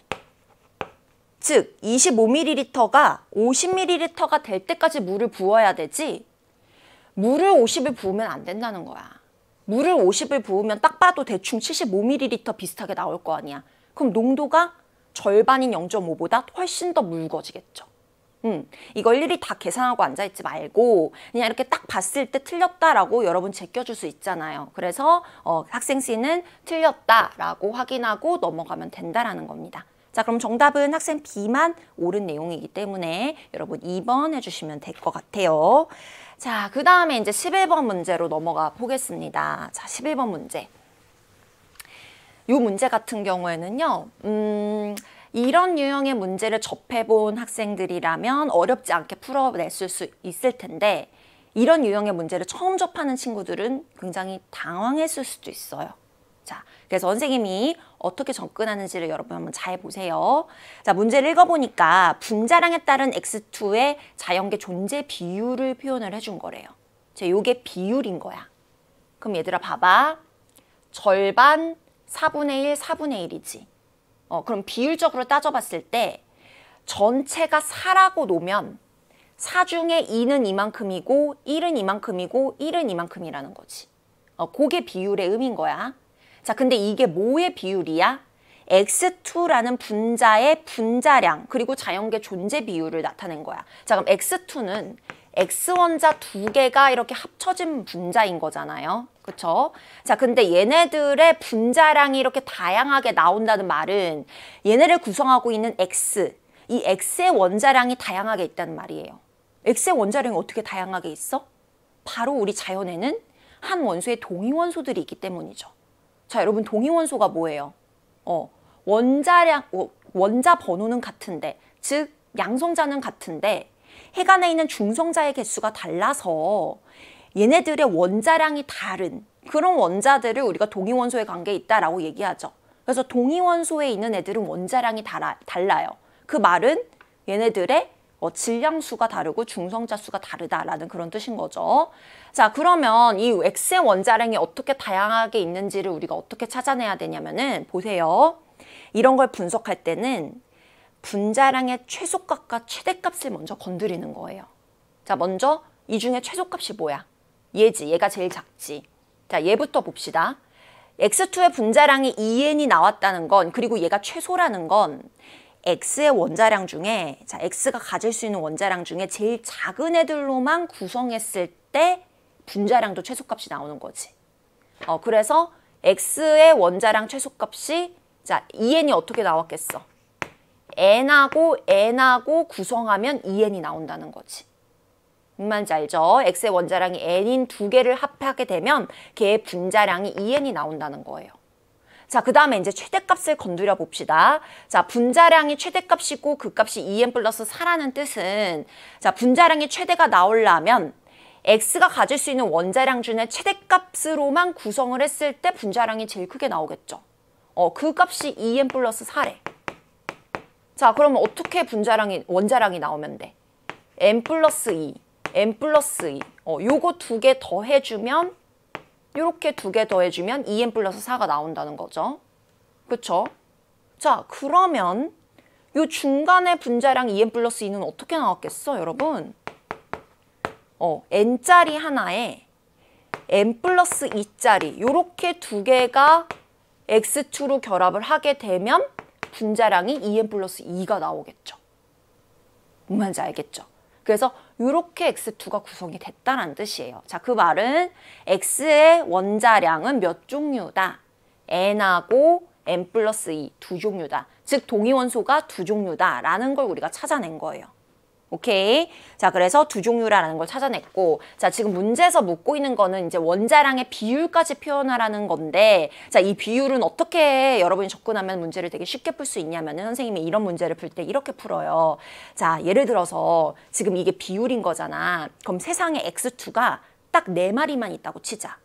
즉 25ml가 50ml가 될 때까지 물을 부어야 되지 물을 50을 부으면 안 된다는 거야. 물을 50을 부으면 딱 봐도 대충 75ml 비슷하게 나올 거 아니야. 그럼 농도가 절반인 0.5보다 훨씬 더 묽어지겠죠. 이걸 일일이 다 계산하고 앉아있지 말고 그냥 이렇게 딱 봤을 때 틀렸다라고 여러분 제껴줄 수 있잖아요. 그래서 학생 C는 틀렸다라고 확인하고 넘어가면 된다라는 겁니다. 자, 그럼 정답은 학생 B만 옳은 내용이기 때문에 여러분 2번 해주시면 될 것 같아요. 자, 그 다음에 이제 11번 문제로 넘어가 보겠습니다. 자, 11번 문제. 이 문제 같은 경우에는요, 이런 유형의 문제를 접해본 학생들이라면 어렵지 않게 풀어냈을 수 있을 텐데 이런 유형의 문제를 처음 접하는 친구들은 굉장히 당황했을 수도 있어요. 자, 그래서 선생님이 어떻게 접근하는지를 여러분 한번 잘 보세요. 자, 문제를 읽어보니까 분자량에 따른 X2의 자연계 존재 비율을 표현을 해준 거래요. 자, 요게 비율인 거야. 그럼 얘들아 봐봐. 절반 4분의 1, 4분의 1이지. 그럼 비율적으로 따져봤을 때 전체가 4라고 놓으면 4 중에 2는 이만큼이고 1은 이만큼이고 1은 이만큼이라는 거지. 그게 비율의 의미인 거야. 자, 근데 이게 뭐의 비율이야? X2라는 분자의 분자량 그리고 자연계 존재 비율을 나타낸 거야. 자, 그럼 X2는 X 원자 두 개가 이렇게 합쳐진 분자인 거잖아요. 그쵸? 자, 근데 얘네들의 분자량이 이렇게 다양하게 나온다는 말은 얘네를 구성하고 있는 X, 이 X의 원자량이 다양하게 있다는 말이에요. X의 원자량이 어떻게 다양하게 있어? 바로 우리 자연에는 한 원소에 동위원소들이 있기 때문이죠. 자, 여러분 동위원소가 뭐예요? 원자 번호는 같은데, 즉 양성자는 같은데 핵 안에 있는 중성자의 개수가 달라서 얘네들의 원자량이 다른 그런 원자들을 우리가 동위원소의 관계에 있다라고 얘기하죠. 그래서 동위원소에 있는 애들은 원자량이 달라요. 그 말은 얘네들의 질량수가 다르고 중성자 수가 다르다라는 그런 뜻인 거죠. 자, 그러면 이 X의 원자량이 어떻게 다양하게 있는지를 우리가 어떻게 찾아내야 되냐면은 보세요. 이런 걸 분석할 때는 분자량의 최소값과 최대값을 먼저 건드리는 거예요. 자, 먼저 이 중에 최소값이 뭐야? 얘지. 얘가 제일 작지. 자, 얘부터 봅시다. X2의 분자량이 2N이 나왔다는 건, 그리고 얘가 최소라는 건 X의 원자량 중에, 자, X가 가질 수 있는 원자량 중에 제일 작은 애들로만 구성했을 때 분자량도 최소값이 나오는 거지. 그래서 X의 원자량 최소값이, 자, 2N이 어떻게 나왔겠어? N하고 구성하면 2N이 나온다는 거지. 무슨 말인지 알죠? X의 원자량이 N인 두 개를 합하게 되면 걔의 분자량이 2N이 나온다는 거예요. 자, 그 다음에 이제 최대값을 건드려 봅시다. 자, 분자량이 최대값이고 그 값이 2N 플러스 4라는 뜻은, 자, 분자량이 최대가 나오려면 X가 가질 수 있는 원자량 중에 최대값으로만 구성을 했을 때 분자량이 제일 크게 나오겠죠. 그 값이 2N 플러스 4래. 자, 그러면 어떻게 원자량이 나오면 돼? N 플러스 2, N 플러스 2. 요거 두 개 더해주면, 요렇게 두 개 더해주면 2N 플러스 4가 나온다는 거죠. 그쵸? 자, 그러면 요 중간에 분자량 2N 플러스 2는 어떻게 나왔겠어, 여러분? N짜리 하나에 N 플러스 2짜리, 요렇게 두 개가 X2로 결합을 하게 되면 분자량이 2N 플러스 2가 나오겠죠. 무슨 말인지 알겠죠? 그래서 이렇게 X2가 구성이 됐다는 뜻이에요. 자, 그 말은 X의 원자량은 몇 종류다? N하고 N 플러스 2, 두 종류다. 즉 동위원소가 두 종류다라는 걸 우리가 찾아낸 거예요. 오케이? 자, 그래서 두 종류라는 걸 찾아냈고, 자, 지금 문제에서 묻고 있는 거는 이제 원자량의 비율까지 표현하라는 건데, 자, 이 비율은 어떻게 여러분이 접근하면 문제를 되게 쉽게 풀 수 있냐면은 선생님이 이런 문제를 풀 때 이렇게 풀어요. 자, 예를 들어서 지금 이게 비율인 거잖아. 그럼 세상에 X2가 딱 4마리만 있다고 치자.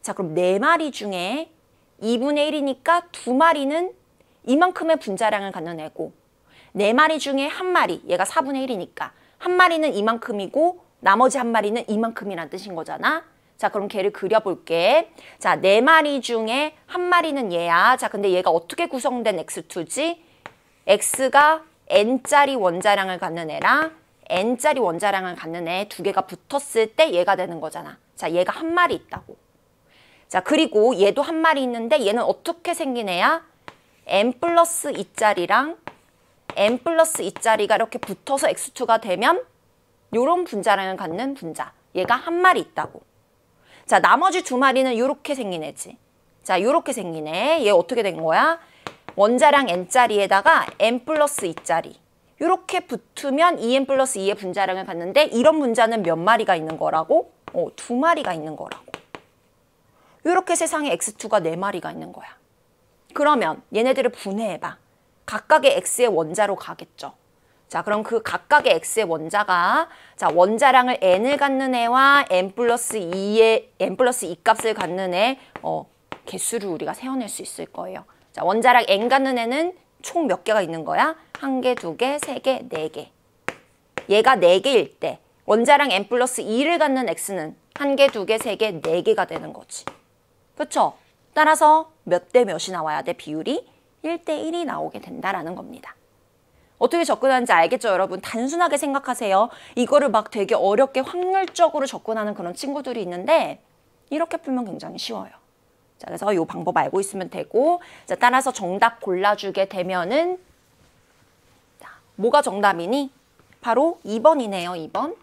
자, 그럼 4마리 중에 2분의 1이니까 2마리는 이만큼의 분자량을 갖는 애고, 4마리 중에 1마리, 얘가 4분의 1이니까 1마리는 이만큼이고 나머지 1마리는 이만큼이란 뜻인 거잖아. 자, 그럼 걔를 그려볼게. 자, 4마리 중에 1마리는 얘야. 자, 근데 얘가 어떻게 구성된 X2지? X가 N짜리 원자량을 갖는 애랑 N짜리 원자량을 갖는 애 두 개가 붙었을 때 얘가 되는 거잖아. 자, 얘가 1마리 있다고. 자, 그리고 얘도 1마리 있는데 얘는 어떻게 생긴 애야? N 플러스 2짜리랑 N 플러스 2짜리가 이렇게 붙어서 X2가 되면 요런 분자량을 갖는 분자. 얘가 1마리 있다고. 자, 나머지 2마리는 요렇게 생긴 애지. 자, 요렇게 생긴 애. 얘 어떻게 된 거야? 원자량 N짜리에다가 N 플러스 2짜리. 요렇게 붙으면 2N 플러스 2의 분자량을 갖는데 이런 분자는 몇 마리가 있는 거라고? 2마리가 있는 거라고. 요렇게 세상에 X2가 4마리가 있는 거야. 그러면 얘네들을 분해해봐. 각각의 X의 원자로 가겠죠. 자, 그럼 그 각각의 X의 원자가, 자, 원자량을 N을 갖는 애와 N 플러스 2 값을 갖는 애, 개수를 우리가 세어낼 수 있을 거예요. 자, 원자량 N 갖는 애는 총 몇 개가 있는 거야? 1개, 2개, 3개, 4개. 얘가 4개일 때 원자량 N 플러스 2를 갖는 X는 1개, 2개, 3개, 4개가 되는 거지. 그쵸? 따라서 몇 대 몇이 나와야 돼, 비율이? 1대 1이 나오게 된다라는 겁니다. 어떻게 접근하는지 알겠죠, 여러분? 단순하게 생각하세요. 이거를 막 되게 어렵게 확률적으로 접근하는 그런 친구들이 있는데 이렇게 풀면 굉장히 쉬워요. 자, 그래서 이 방법 알고 있으면 되고, 자, 따라서 정답 골라주게 되면은, 자, 뭐가 정답이니? 바로 2번이네요, 2번.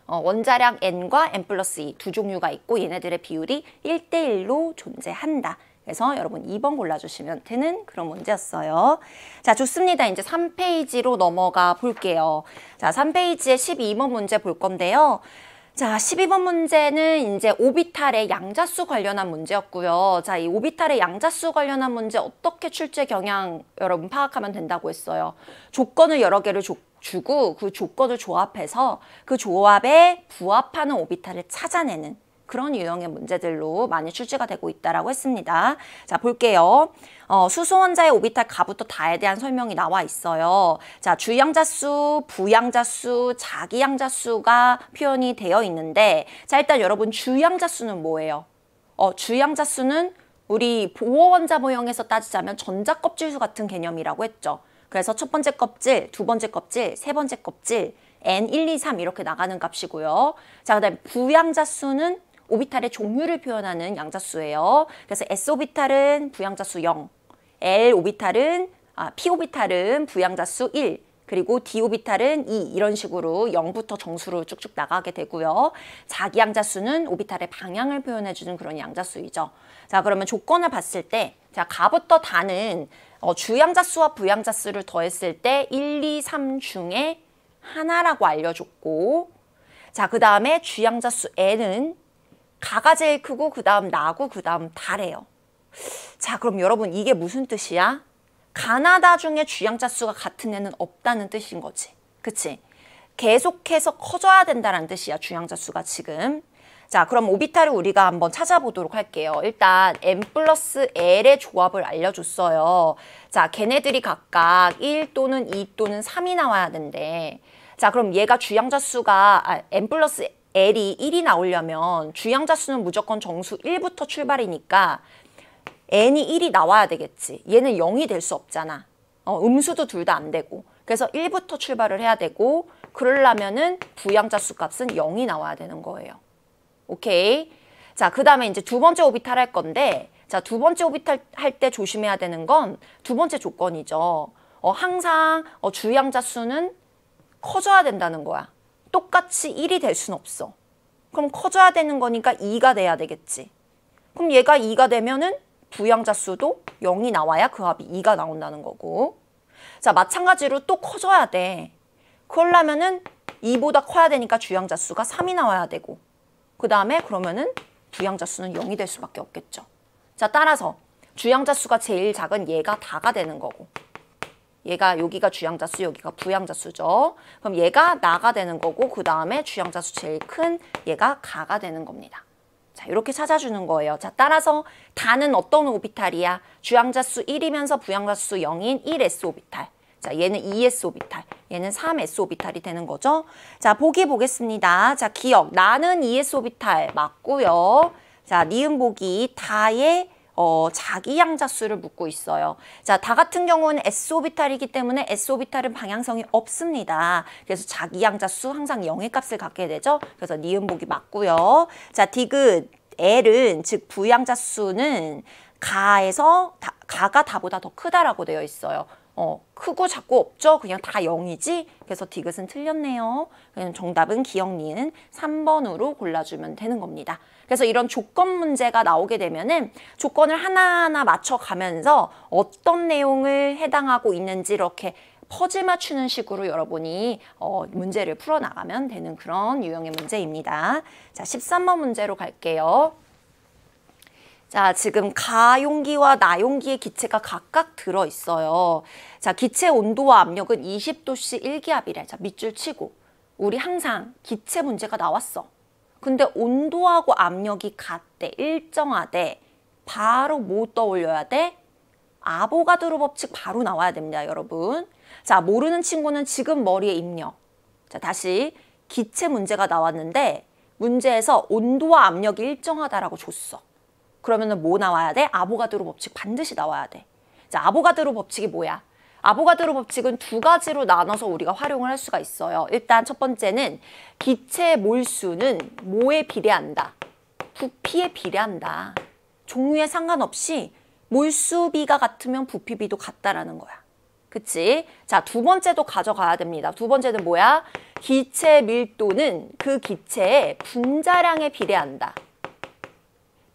원자량 N과 N 플러스 2 두 종류가 있고 얘네들의 비율이 1대1로 존재한다. 그래서 여러분 2번 골라주시면 되는 그런 문제였어요. 자, 좋습니다. 이제 3페이지로 넘어가 볼게요. 자, 3페이지에 12번 문제 볼 건데요. 자, 12번 문제는 이제 오비탈의 양자수 관련한 문제였고요. 자, 이 오비탈의 양자수 관련한 문제 어떻게 출제 경향 여러분 파악하면 된다고 했어요. 조건을 여러 개를 주고 그 조건을 조합해서 그 조합에 부합하는 오비탈을 찾아내는 그런 유형의 문제들로 많이 출제가 되고 있다라고 했습니다. 자, 볼게요. 수소원자의 오비탈 가부터 다에 대한 설명이 나와 있어요. 자, 주양자수, 부양자수, 자기양자수가 표현이 되어 있는데, 자, 일단 여러분 주양자수는 뭐예요? 주양자수는 우리 보어원자 모형에서 따지자면 전자껍질수 같은 개념이라고 했죠. 그래서 첫 번째 껍질, 두 번째 껍질, 세 번째 껍질, N1, 2, 3 이렇게 나가는 값이고요. 자, 그다음에 부양자수는 오비탈의 종류를 표현하는 양자수예요. 그래서 S 오비탈은 부양자수 0, P 오비탈은 부양자수 1, 그리고 D 오비탈은 2 이런 식으로 0부터 정수로 쭉쭉 나가게 되고요. 자기양자수는 오비탈의 방향을 표현해주는 그런 양자수이죠. 자, 그러면 조건을 봤을 때, 자, 가부터 다는 주양자수와 부양자수를 더했을 때 1, 2, 3 중에 하나라고 알려줬고, 자, 그 다음에 주양자수 N은 가가 제일 크고 그 다음 나고 그 다음 달이에요. 자, 그럼 여러분 이게 무슨 뜻이야? 가나다 중에 주양자수가 같은 애는 없다는 뜻인 거지. 그치? 계속해서 커져야 된다는 뜻이야, 주양자수가 지금. 자, 그럼 오비탈을 우리가 한번 찾아보도록 할게요. 일단 N 플러스 L의 조합을 알려줬어요. 자, 걔네들이 각각 1 또는 2 또는 3이 나와야 된대. 자, 그럼 얘가 주양자수가 N 플러스 L이 1이 나오려면 주양자수는 무조건 정수 1부터 출발이니까 N이 1이 나와야 되겠지. 얘는 0이 될 수 없잖아. 음수도 둘 다 안 되고. 그래서 1부터 출발을 해야 되고, 그러려면은 부양자수 값은 0이 나와야 되는 거예요. 오케이. 자, 그 다음에 이제 두 번째 오비탈 할 건데, 자, 두 번째 오비탈 할 때 조심해야 되는 건 두 번째 조건이죠. 항상 주양자수는 커져야 된다는 거야. 똑같이 1이 될 순 없어. 그럼 커져야 되는 거니까 2가 돼야 되겠지. 그럼 얘가 2가 되면은 부양자수도 0이 나와야 그 합이 2가 나온다는 거고. 자, 마찬가지로 또 커져야 돼. 그러려면은 2보다 커야 되니까 주양자수가 3이 나와야 되고. 그 다음에 그러면은 부양자수는 0이 될 수밖에 없겠죠. 자, 따라서 주양자수가 제일 작은 얘가 다가 되는 거고. 얘가 여기가 주양자수, 여기가 부양자수죠. 그럼 얘가 나가 되는 거고, 그 다음에 주양자수 제일 큰 얘가 가가 되는 겁니다. 자, 이렇게 찾아주는 거예요. 자, 따라서 다는 어떤 오비탈이야? 주양자수 1이면서 부양자수 0인 1s 오비탈. 자, 얘는 2s 오비탈, 얘는 3s 오비탈이 되는 거죠. 자, 보기 보겠습니다. 자, 기억. 나는 2s 오비탈 맞고요. 자, 니은 보기 다의 자기 양자수를 묻고 있어요. 자, 다 같은 경우는 s 오비탈이기 때문에 s 오비탈은 방향성이 없습니다. 그래서 자기 양자수 항상 0의 값을 갖게 되죠. 그래서 니은 보기 맞고요. 자, 디귿 L은 즉 부양자수는 가가 다보다 더 크다라고 되어 있어요. 크고 작고 없죠? 그냥 다 0이지? 그래서 디귿은 틀렸네요. 그냥 정답은 기억 니은 3번으로 골라주면 되는 겁니다. 그래서 이런 조건 문제가 나오게 되면은 조건을 하나하나 맞춰가면서 어떤 내용을 해당하고 있는지 이렇게 퍼즐 맞추는 식으로 여러분이 문제를 풀어나가면 되는 그런 유형의 문제입니다. 자, 13번 문제로 갈게요. 자, 지금 가용기와 나용기의 기체가 각각 들어있어요. 자, 기체 온도와 압력은 20도씨 1기압이래. 자, 밑줄 치고. 우리 항상 기체 문제가 나왔어. 근데 온도하고 압력이 같대, 일정하대. 바로 뭐 떠올려야 돼? 아보가드로 법칙 바로 나와야 됩니다, 여러분. 자, 모르는 친구는 지금 머리에 입력. 자, 다시 기체 문제가 나왔는데 문제에서 온도와 압력이 일정하다라고 줬어. 그러면은 뭐 나와야 돼? 아보가드로 법칙 반드시 나와야 돼. 자, 아보가드로 법칙이 뭐야? 아보가드로 법칙은 두 가지로 나눠서 우리가 활용을 할 수가 있어요. 일단 첫 번째는 기체의 몰수는 뭐에 비례한다? 부피에 비례한다. 종류에 상관없이 몰수비가 같으면 부피비도 같다라는 거야. 그치? 자, 두 번째도 가져가야 됩니다. 두 번째는 뭐야? 기체 밀도는 그 기체의 분자량에 비례한다.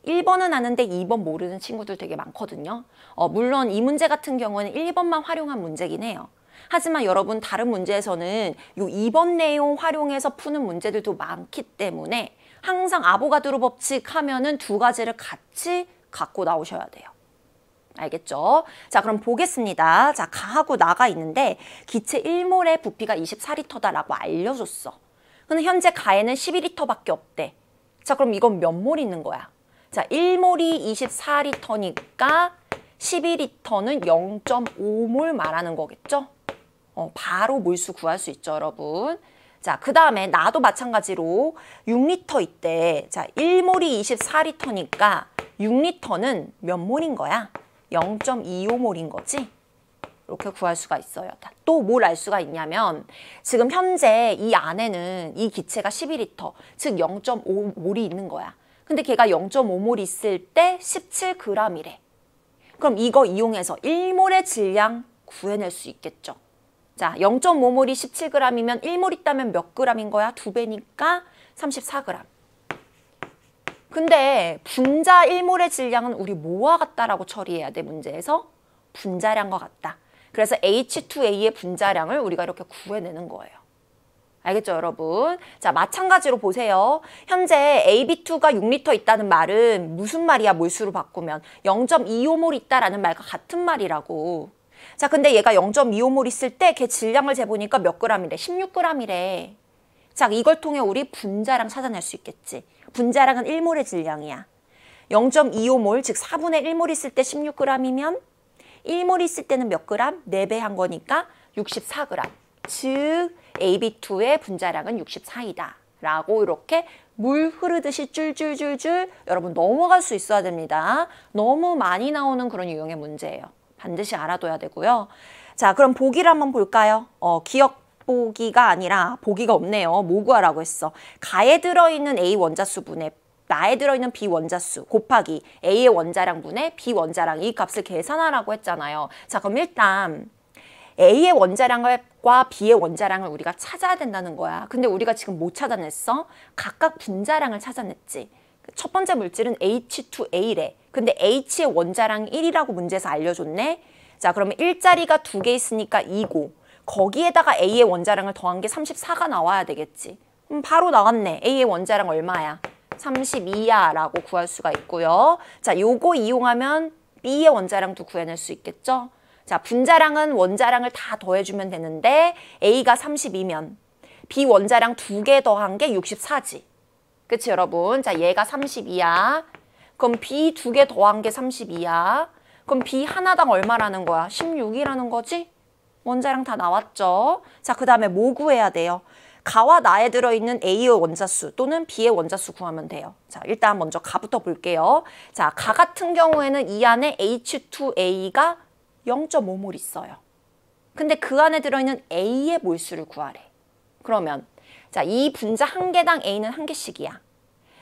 1번은 아는데 2번 모르는 친구들 되게 많거든요. 물론 이 문제 같은 경우는 1번만 활용한 문제긴 해요. 하지만 여러분 다른 문제에서는 이 2번 내용 활용해서 푸는 문제들도 많기 때문에 항상 아보가드로 법칙 하면은 두 가지를 같이 갖고 나오셔야 돼요. 알겠죠? 자, 그럼 보겠습니다. 자, 가하고 나가 있는데 기체 1몰의 부피가 24리터다라고 알려줬어. 근데 현재 가에는 12리터밖에 없대. 자, 그럼 이건 몇 몰 있는 거야? 자, 1몰이 24리터니까 12리터는 0.5몰 말하는 거겠죠? 바로 몰수 구할 수 있죠, 여러분. 자, 그 다음에 나도 마찬가지로 6리터 있대. 자, 1몰이 24리터니까 6리터는 몇 몰인 거야? 0.25몰인 거지? 이렇게 구할 수가 있어요. 또 뭘 알 수가 있냐면 지금 현재 이 안에는 이 기체가 12리터, 즉 0.5몰이 있는 거야. 근데 걔가 0.5몰 있을 때 17g이래. 그럼 이거 이용해서 1몰의 질량 구해낼 수 있겠죠. 자, 0.5몰이 17g이면 1몰 있다면 몇 g인 거야? 2배니까 34g. 근데 분자 1몰의 질량은 우리 뭐와 같다라고 처리해야 돼, 문제에서? 분자량과 같다. 그래서 H2A의 분자량을 우리가 이렇게 구해내는 거예요. 알겠죠, 여러분? 자, 마찬가지로 보세요. 현재 AB2가 6리터 있다는 말은 무슨 말이야, 몰수로 바꾸면? 0.25몰 있다라는 말과 같은 말이라고. 자, 근데 얘가 0.25몰 있을 때 걔 질량을 재보니까 몇 g이래? 16g이래. 자, 이걸 통해 우리 분자량 찾아낼 수 있겠지. 분자량은 1몰의 질량이야. 0.25몰, 즉 4분의 1몰 있을 때 16g이면 1몰 있을 때는 몇 g? 4배 한 거니까 64g. 즉 AB2의 분자량은 64이다. 라고 이렇게 물 흐르듯이 줄줄줄줄 여러분 넘어갈 수 있어야 됩니다. 너무 많이 나오는 그런 유형의 문제예요. 반드시 알아둬야 되고요. 자, 그럼 보기를 한번 볼까요? 기억 보기가 아니라 보기가 없네요. 뭐 구하라고 했어? 가에 들어있는 A 원자수분의 나에 들어있는 B 원자수 곱하기 A의 원자량 분의 B 원자량 이 값을 계산하라고 했잖아요. 자, 그럼 일단 A의 원자량과 B의 원자량을 우리가 찾아야 된다는 거야. 근데 우리가 지금 뭐 찾아냈어? 각각 분자량을 찾아냈지. 첫 번째 물질은 H2A래. 근데 H의 원자량 1이라고 문제에서 알려줬네. 자, 그러면 일자리가 2개 있으니까 2고 거기에다가 A의 원자량을 더한 게 34가 나와야 되겠지. 바로 나왔네. A의 원자량 얼마야? 32야 라고 구할 수가 있고요. 자, 요거 이용하면 B의 원자량도 구해낼 수 있겠죠. 자, 분자량은 원자량을 다 더해주면 되는데 A가 32면 B 원자량 2개 더한 게 64지. 그치, 여러분? 자, 얘가 32야. 그럼 B 2개 더한 게 32야. 그럼 B 하나당 얼마라는 거야? 16이라는 거지? 원자량 다 나왔죠? 자, 그 다음에 뭐 구해야 돼요? 가와 나에 들어있는 A의 원자수 또는 B의 원자수 구하면 돼요. 자, 일단 먼저 가부터 볼게요. 자, 가 같은 경우에는 이 안에 H2A가 0.5몰 있어요. 근데 그 안에 들어있는 A의 몰수를 구하래. 그러면 자, 이 분자 한 개당 A는 한 개씩이야.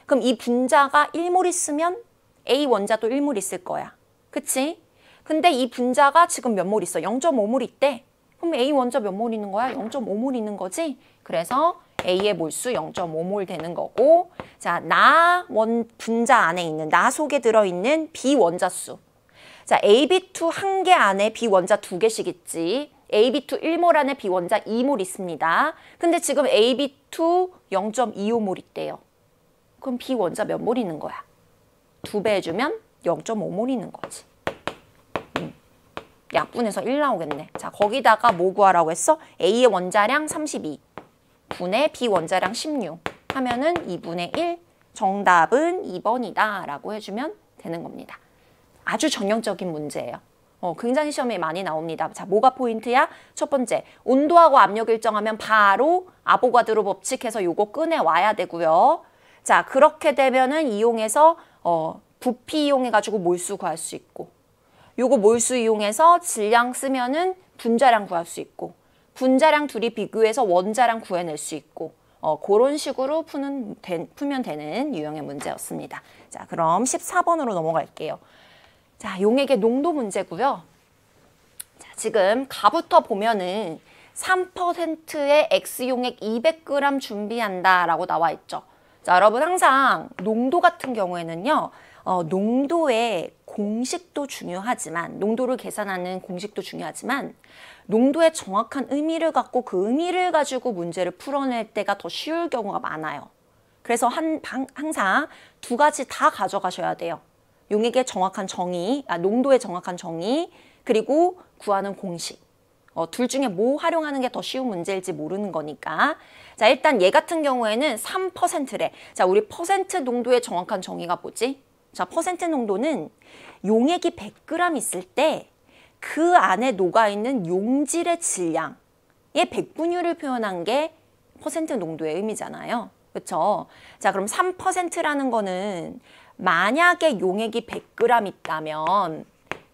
그럼 이 분자가 1몰 있으면 A 원자도 1몰 있을 거야. 그치? 근데 이 분자가 지금 몇 몰 있어? 0.5몰 있대. 그럼 A 원자 몇 몰 있는 거야? 0.5몰 있는 거지? 그래서 A의 몰수 0.5몰 되는 거고, 자, 분자 안에 있는, 나 속에 들어있는 B 원자수. 자, AB2 한 개 안에 B 원자 2개씩 있지. AB2 1몰 안에 B 원자 2몰 있습니다. 근데 지금 AB2 0.25몰 있대요. 그럼 B 원자 몇 몰 있는 거야? 2배 해주면 0.5몰 있는 거지. 약분해서 1 나오겠네. 자, 거기다가 뭐 구하라고 했어? A의 원자량 32 분의 B 원자량 16 하면은 2분의 1. 정답은 2번이다 라고 해주면 되는 겁니다. 아주 전형적인 문제예요. 굉장히 시험에 많이 나옵니다. 자, 뭐가 포인트야? 첫 번째, 온도하고 압력 일정하면 바로 아보가드로 법칙해서 요거 꺼내와야 되고요. 자, 그렇게 되면은 이용해서 부피 이용해가지고 몰수 구할 수 있고, 요거 몰수 이용해서 질량 쓰면은 분자량 구할 수 있고, 분자량 둘이 비교해서 원자량 구해낼 수 있고, 그런 식으로 풀면 되는 유형의 문제였습니다. 자, 그럼 14번으로 넘어갈게요. 자, 용액의 농도 문제고요. 자, 지금 가부터 보면은 3%의 X용액 200g 준비한다라고 나와 있죠. 자, 여러분 항상 농도 같은 경우에는요. 농도의 공식도 중요하지만 농도를 계산하는 공식도 중요하지만 농도의 정확한 의미를 갖고 그 의미를 가지고 문제를 풀어낼 때가 더 쉬울 경우가 많아요. 그래서 항상 두 가지 다 가져가셔야 돼요. 용액의 정확한 정의, 농도의 정확한 정의, 그리고 구하는 공식. 둘 중에 뭐 활용하는 게 더 쉬운 문제일지 모르는 거니까. 자, 일단 얘 같은 경우에는 3%래. 자, 우리 퍼센트 농도의 정확한 정의가 뭐지? 자, 퍼센트 농도는 용액이 100g 있을 때 그 안에 녹아있는 용질의 질량의 백분율을 표현한 게 퍼센트 농도의 의미잖아요. 그렇죠? 자, 그럼 3%라는 거는 만약에 용액이 100g 있다면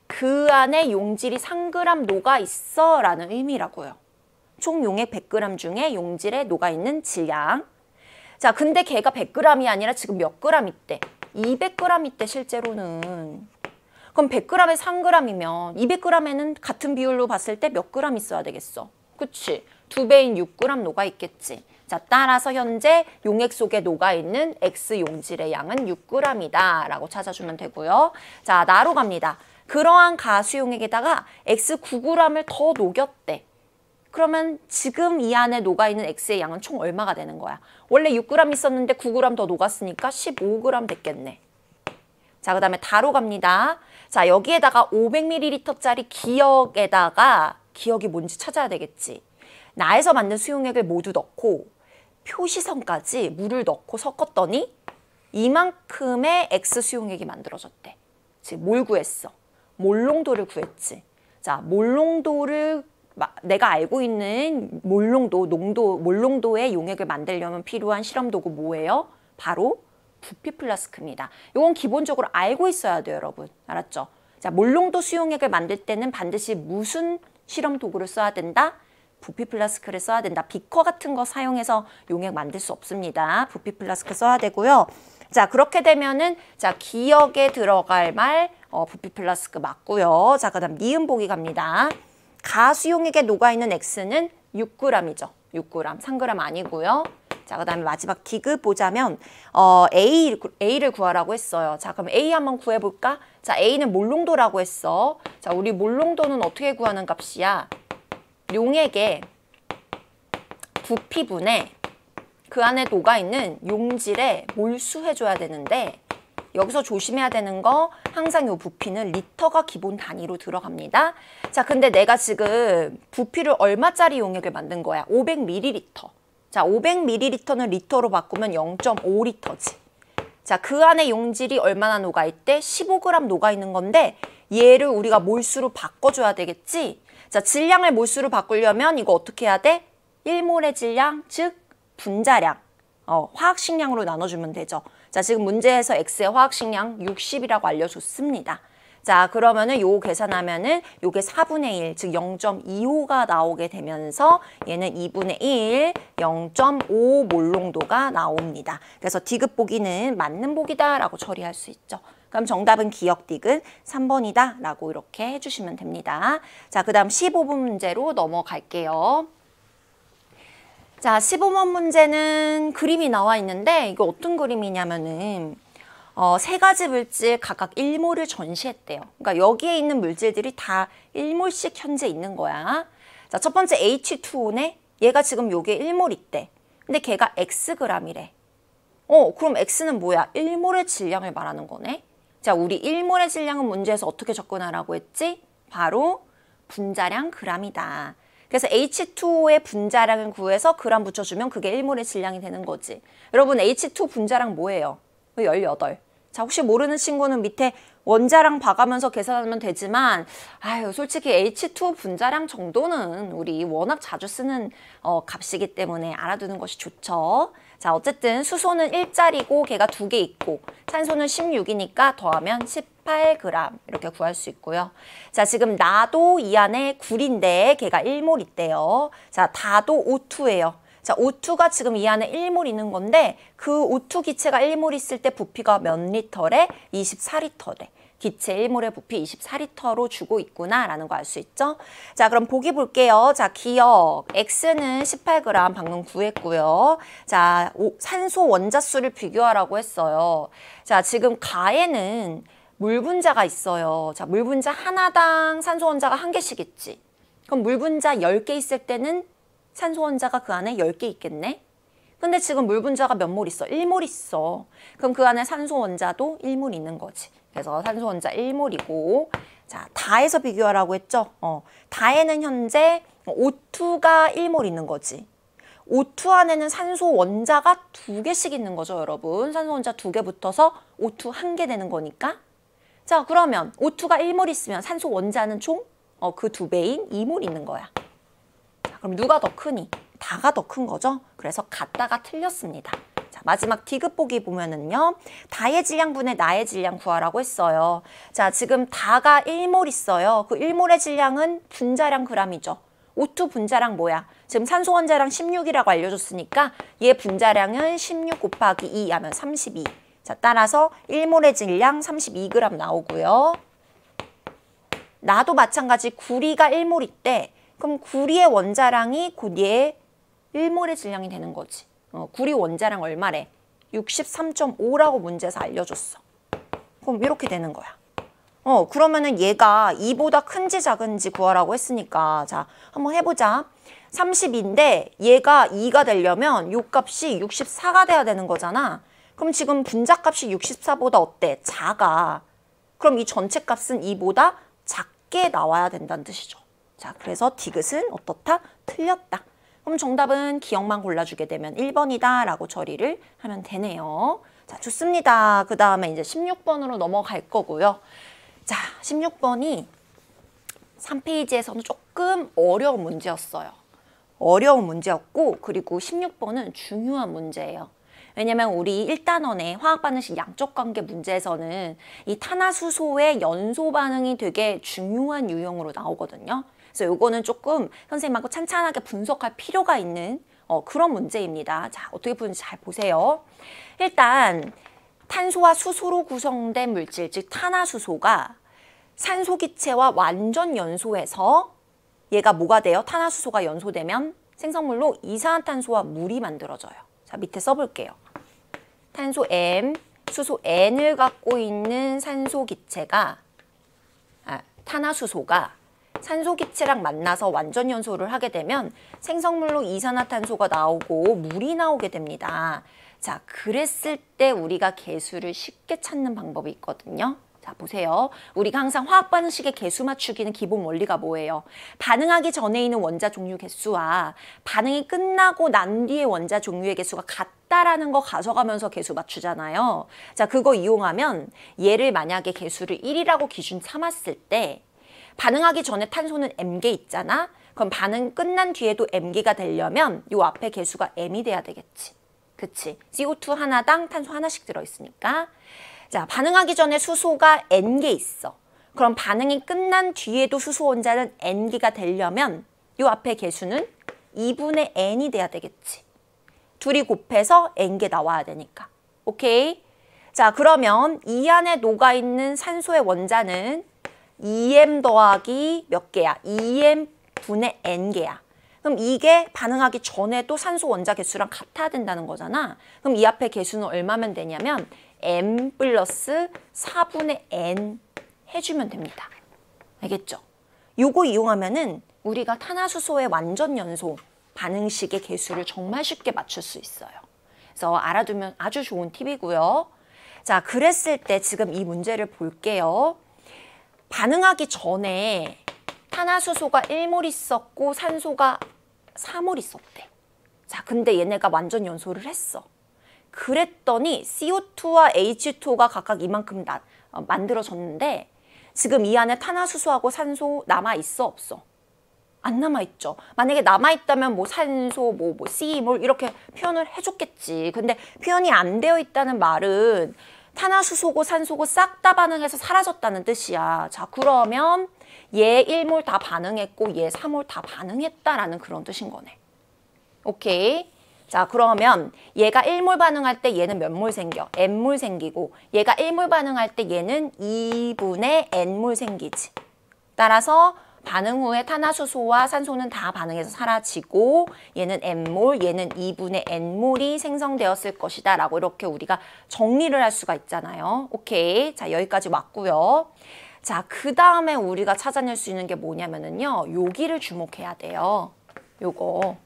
그 안에 용질이 3g 녹아있어 라는 의미라고요. 총 용액 100g 중에 용질에 녹아있는 질량. 자, 근데 걔가 100g이 아니라 지금 몇 g 있대? 200g 있대, 실제로는. 그럼 100g에 3g이면 200g에는 같은 비율로 봤을 때 몇 g 있어야 되겠어? 그치? 2배인 6g 녹아있겠지. 자, 따라서 현재 용액 속에 녹아있는 X 용질의 양은 6g이다 라고 찾아주면 되고요. 자, 나로 갑니다. 그러한 가수 용액에다가 X 9g을 더 녹였대. 그러면 지금 이 안에 녹아있는 X의 양은 총 얼마가 되는 거야? 원래 6g 있었는데 9g 더 녹았으니까 15g 됐겠네. 자, 그 다음에 다로 갑니다. 자, 여기에다가 500ml짜리 기역에다가 기역이 뭔지 찾아야 되겠지. 나에서 만든 수용액을 모두 넣고 표시선까지 물을 넣고 섞었더니 이만큼의 X 수용액이 만들어졌대. 즉, 뭘 구했어? 몰농도를 구했지. 자, 몰농도를 내가 알고 있는 몰농도의 용액을 만들려면 필요한 실험 도구 뭐예요? 바로 부피 플라스크입니다. 이건 기본적으로 알고 있어야 돼요, 여러분. 알았죠? 자, 몰농도 수용액을 만들 때는 반드시 무슨 실험 도구를 써야 된다? 부피 플라스크를 써야 된다. 비커 같은 거 사용해서 용액 만들 수 없습니다. 부피 플라스크 써야 되고요. 자, 그렇게 되면은 자, 기역에 들어갈 말 부피 플라스크 맞고요. 자, 그다음 니은 보기 갑니다. 가수용액에 녹아있는 X는 6g이죠. 6g, 3g 아니고요. 자, 그다음에 마지막 디귿 보자면 A를 구하라고 했어요. 자, 그럼 A 한번 구해볼까? 자, A는 몰농도라고 했어. 자, 우리 몰농도는 어떻게 구하는 값이야? 용액의 부피분에 그 안에 녹아있는 용질에 몰수해줘야 되는데 여기서 조심해야 되는 거 항상 이 부피는 리터가 기본 단위로 들어갑니다. 자, 근데 내가 지금 부피를 얼마짜리 용액을 만든 거야? 500ml. 자, 500ml는 리터로 바꾸면 0.5리터지. 자, 그 안에 용질이 얼마나 녹아있대? 15g 녹아있는 건데 얘를 우리가 몰수로 바꿔줘야 되겠지? 자, 질량을 몰수로 바꾸려면 이거 어떻게 해야 돼? 1몰의 질량, 즉 분자량. 화학식량으로 나눠주면 되죠. 자, 지금 문제에서 X의 화학식량 60이라고 알려줬습니다. 자, 그러면은 요거 계산하면은 요게 4분의 1, 즉 0.25가 나오게 되면서 얘는 2분의 1, 0.5 몰농도가 나옵니다. 그래서 디귿 보기는 맞는 보기다 라고 처리할 수 있죠. 그럼 정답은 기역 디귿 3번이다 라고 이렇게 해주시면 됩니다. 자, 그 다음 15번 문제로 넘어갈게요. 자, 15번 문제는 그림이 나와 있는데 이거 어떤 그림이냐면은 세 가지 물질 각각 1몰을 전시했대요. 그러니까 여기에 있는 물질들이 다 1몰씩 현재 있는 거야. 자, 첫 번째 H2O네. 얘가 지금 요게 1몰 있대. 근데 걔가 Xg이래. 그럼 X는 뭐야? 1몰의 질량을 말하는 거네. 자, 우리 1몰의 질량은 문제에서 어떻게 접근하라고 했지? 바로 분자량 g이다. 그래서 H2O의 분자량을 구해서 그램 붙여주면 그게 1몰의 질량이 되는 거지. 여러분, H2 분자량 뭐예요? 18. 자, 혹시 모르는 친구는 밑에 원자량 봐가면서 계산하면 되지만 솔직히 H2 분자량 정도는 우리 워낙 자주 쓰는 값이기 때문에 알아두는 것이 좋죠. 자, 어쨌든 수소는 1짜리고 걔가 2개 있고 산소는 16이니까 더하면 18g 이렇게 구할 수 있고요. 자, 지금 나도 이 안에 굴인데 걔가 1몰 있대요. 자, 다도 O2예요. 자, O2가 지금 이 안에 1몰 있는 건데 그 O2 기체가 1몰 있을 때 부피가 몇 리터래? 24리터래. 기체 1몰의 부피 24리터로 주고 있구나라는 거 알 수 있죠? 자, 그럼 보기 볼게요. 자, 기억. X는 18g 방금 구했고요. 자, 산소 원자수를 비교하라고 했어요. 자, 지금 가에는 물 분자가 있어요. 자, 물 분자 하나당 산소 원자가 1개씩 있지. 그럼 물 분자 10개 있을 때는 산소 원자가 그 안에 10개 있겠네? 근데 지금 물 분자가 몇 몰 있어? 1몰 있어. 그럼 그 안에 산소 원자도 1몰 있는 거지. 그래서 산소 원자 1몰이고, 자, 다에서 비교하라고 했죠? 다에는 현재 O2가 1몰 있는 거지. O2 안에는 산소 원자가 2개씩 있는 거죠, 여러분. 산소 원자 2개 붙어서 O2 1개 되는 거니까. 자, 그러면 O2가 1몰 있으면 산소 원자는 총 그 2배인 2몰 있는 거야. 자, 그럼 누가 더 크니? 다가 더 큰 거죠? 그래서 같다가 틀렸습니다. 자, 마지막 D급 보기 보면은요. 다의 질량분의 나의 질량 구하라고 했어요. 자, 지금 다가 1몰 있어요. 그 1몰의 질량은 분자량 g이죠. O2 분자량 뭐야? 지금 산소 원자량 16이라고 알려줬으니까 얘 분자량은 16 곱하기 2 하면 32. 자, 따라서 1몰의 질량 32g 나오고요. 나도 마찬가지 구리가 1몰 있대. 그럼 구리의 원자량이 곧 얘 1몰의 질량이 되는 거지. 구리 원자량 얼마래? 63.5라고 문제에서 알려줬어. 그럼 이렇게 되는 거야. 그러면은 얘가 2보다 큰지 작은지 구하라고 했으니까 자, 한번 해보자. 32인데 얘가 2가 되려면 요 값이 64가 돼야 되는 거잖아. 그럼 지금 분자값이 64보다 어때? 작아. 그럼 이 전체 값은 2보다 작게 나와야 된다는 뜻이죠. 자, 그래서 디귿은 어떻다? 틀렸다. 그럼 정답은 기억만 골라주게 되면 1번이다 라고 처리를 하면 되네요. 자, 좋습니다. 그 다음에 이제 16번으로 넘어갈 거고요. 자, 16번이 3페이지에서는 조금 어려운 문제였어요. 어려운 문제였고, 그리고 16번은 중요한 문제예요. 왜냐면 우리 1단원의 화학 반응식 양적 관계 문제에서는 이 탄화수소의 연소 반응이 되게 중요한 유형으로 나오거든요. 그래서 요거는 조금 선생님하고 찬찬하게 분석할 필요가 있는 그런 문제입니다. 자, 어떻게 푸는지 잘 보세요. 일단 탄소와 수소로 구성된 물질, 즉 탄화수소가 산소 기체와 완전 연소해서 얘가 뭐가 돼요? 탄화수소가 연소되면 생성물로 이산화탄소와 물이 만들어져요. 자, 밑에 써볼게요. 탄소 M, 수소 N을 갖고 있는 산소 기체가 탄화수소가 산소 기체랑 만나서 완전 연소를 하게 되면 생성물로 이산화탄소가 나오고 물이 나오게 됩니다. 자, 그랬을 때 우리가 개수를 쉽게 찾는 방법이 있거든요. 자, 보세요. 우리가 항상 화학 반응식의 개수 맞추기는 기본 원리가 뭐예요? 반응하기 전에 있는 원자 종류 개수와 반응이 끝나고 난 뒤에 원자 종류의 개수가 같다라는 거 가져가면서 개수 맞추잖아요. 자, 그거 이용하면 얘를 만약에 개수를 1이라고 기준 삼았을 때 반응하기 전에 탄소는 M개 있잖아. 그럼 반응 끝난 뒤에도 M개가 되려면 요 앞에 개수가 M이 돼야 되겠지. 그치? CO2 하나당 탄소 하나씩 들어있으니까. 자, 반응하기 전에 수소가 N개 있어. 그럼 반응이 끝난 뒤에도 수소 원자는 N개가 되려면 요 앞에 개수는 2분의 N이 돼야 되겠지. 둘이 곱해서 N개 나와야 되니까. 오케이? 자, 그러면 이 안에 녹아있는 산소의 원자는 2M 더하기 몇 개야? 2M 분의 N개야. 그럼 이게 반응하기 전에도 산소 원자 개수랑 같아야 된다는 거잖아. 그럼 이 앞에 개수는 얼마면 되냐면 M 플러스 4분의 N 해주면 됩니다. 알겠죠? 요거 이용하면은 우리가 탄화수소의 완전 연소 반응식의 개수를 정말 쉽게 맞출 수 있어요. 그래서 알아두면 아주 좋은 팁이고요. 자, 그랬을 때 지금 이 문제를 볼게요. 반응하기 전에 탄화수소가 1몰 있었고 산소가 4몰 있었대. 자, 근데 얘네가 완전 연소를 했어. 그랬더니 CO2와 H2가 각각 이만큼 만들어졌는데 지금 이 안에 탄화수소하고 산소 남아있어 없어? 안 남아있죠. 만약에 남아있다면 뭐 산소, 뭐 C몰 이렇게 표현을 해줬겠지. 근데 표현이 안 되어 있다는 말은 탄화수소고 산소고 싹 다 반응해서 사라졌다는 뜻이야. 자, 그러면 얘 1몰 다 반응했고 얘 3몰 다 반응했다라는 그런 뜻인 거네. 오케이. 자, 그러면 얘가 1몰 반응할 때 얘는 몇 몰 생겨? N몰 생기고 얘가 1몰 반응할 때 얘는 2분의 N몰 생기지. 따라서 반응 후에 탄화수소와 산소는 다 반응해서 사라지고 얘는 N몰, 얘는 2분의 N몰이 생성되었을 것이다 라고 이렇게 우리가 정리를 할 수가 있잖아요. 오케이. 자, 여기까지 왔고요. 자, 그 다음에 우리가 찾아낼 수 있는 게 뭐냐면은요. 여기를 주목해야 돼요. 요거.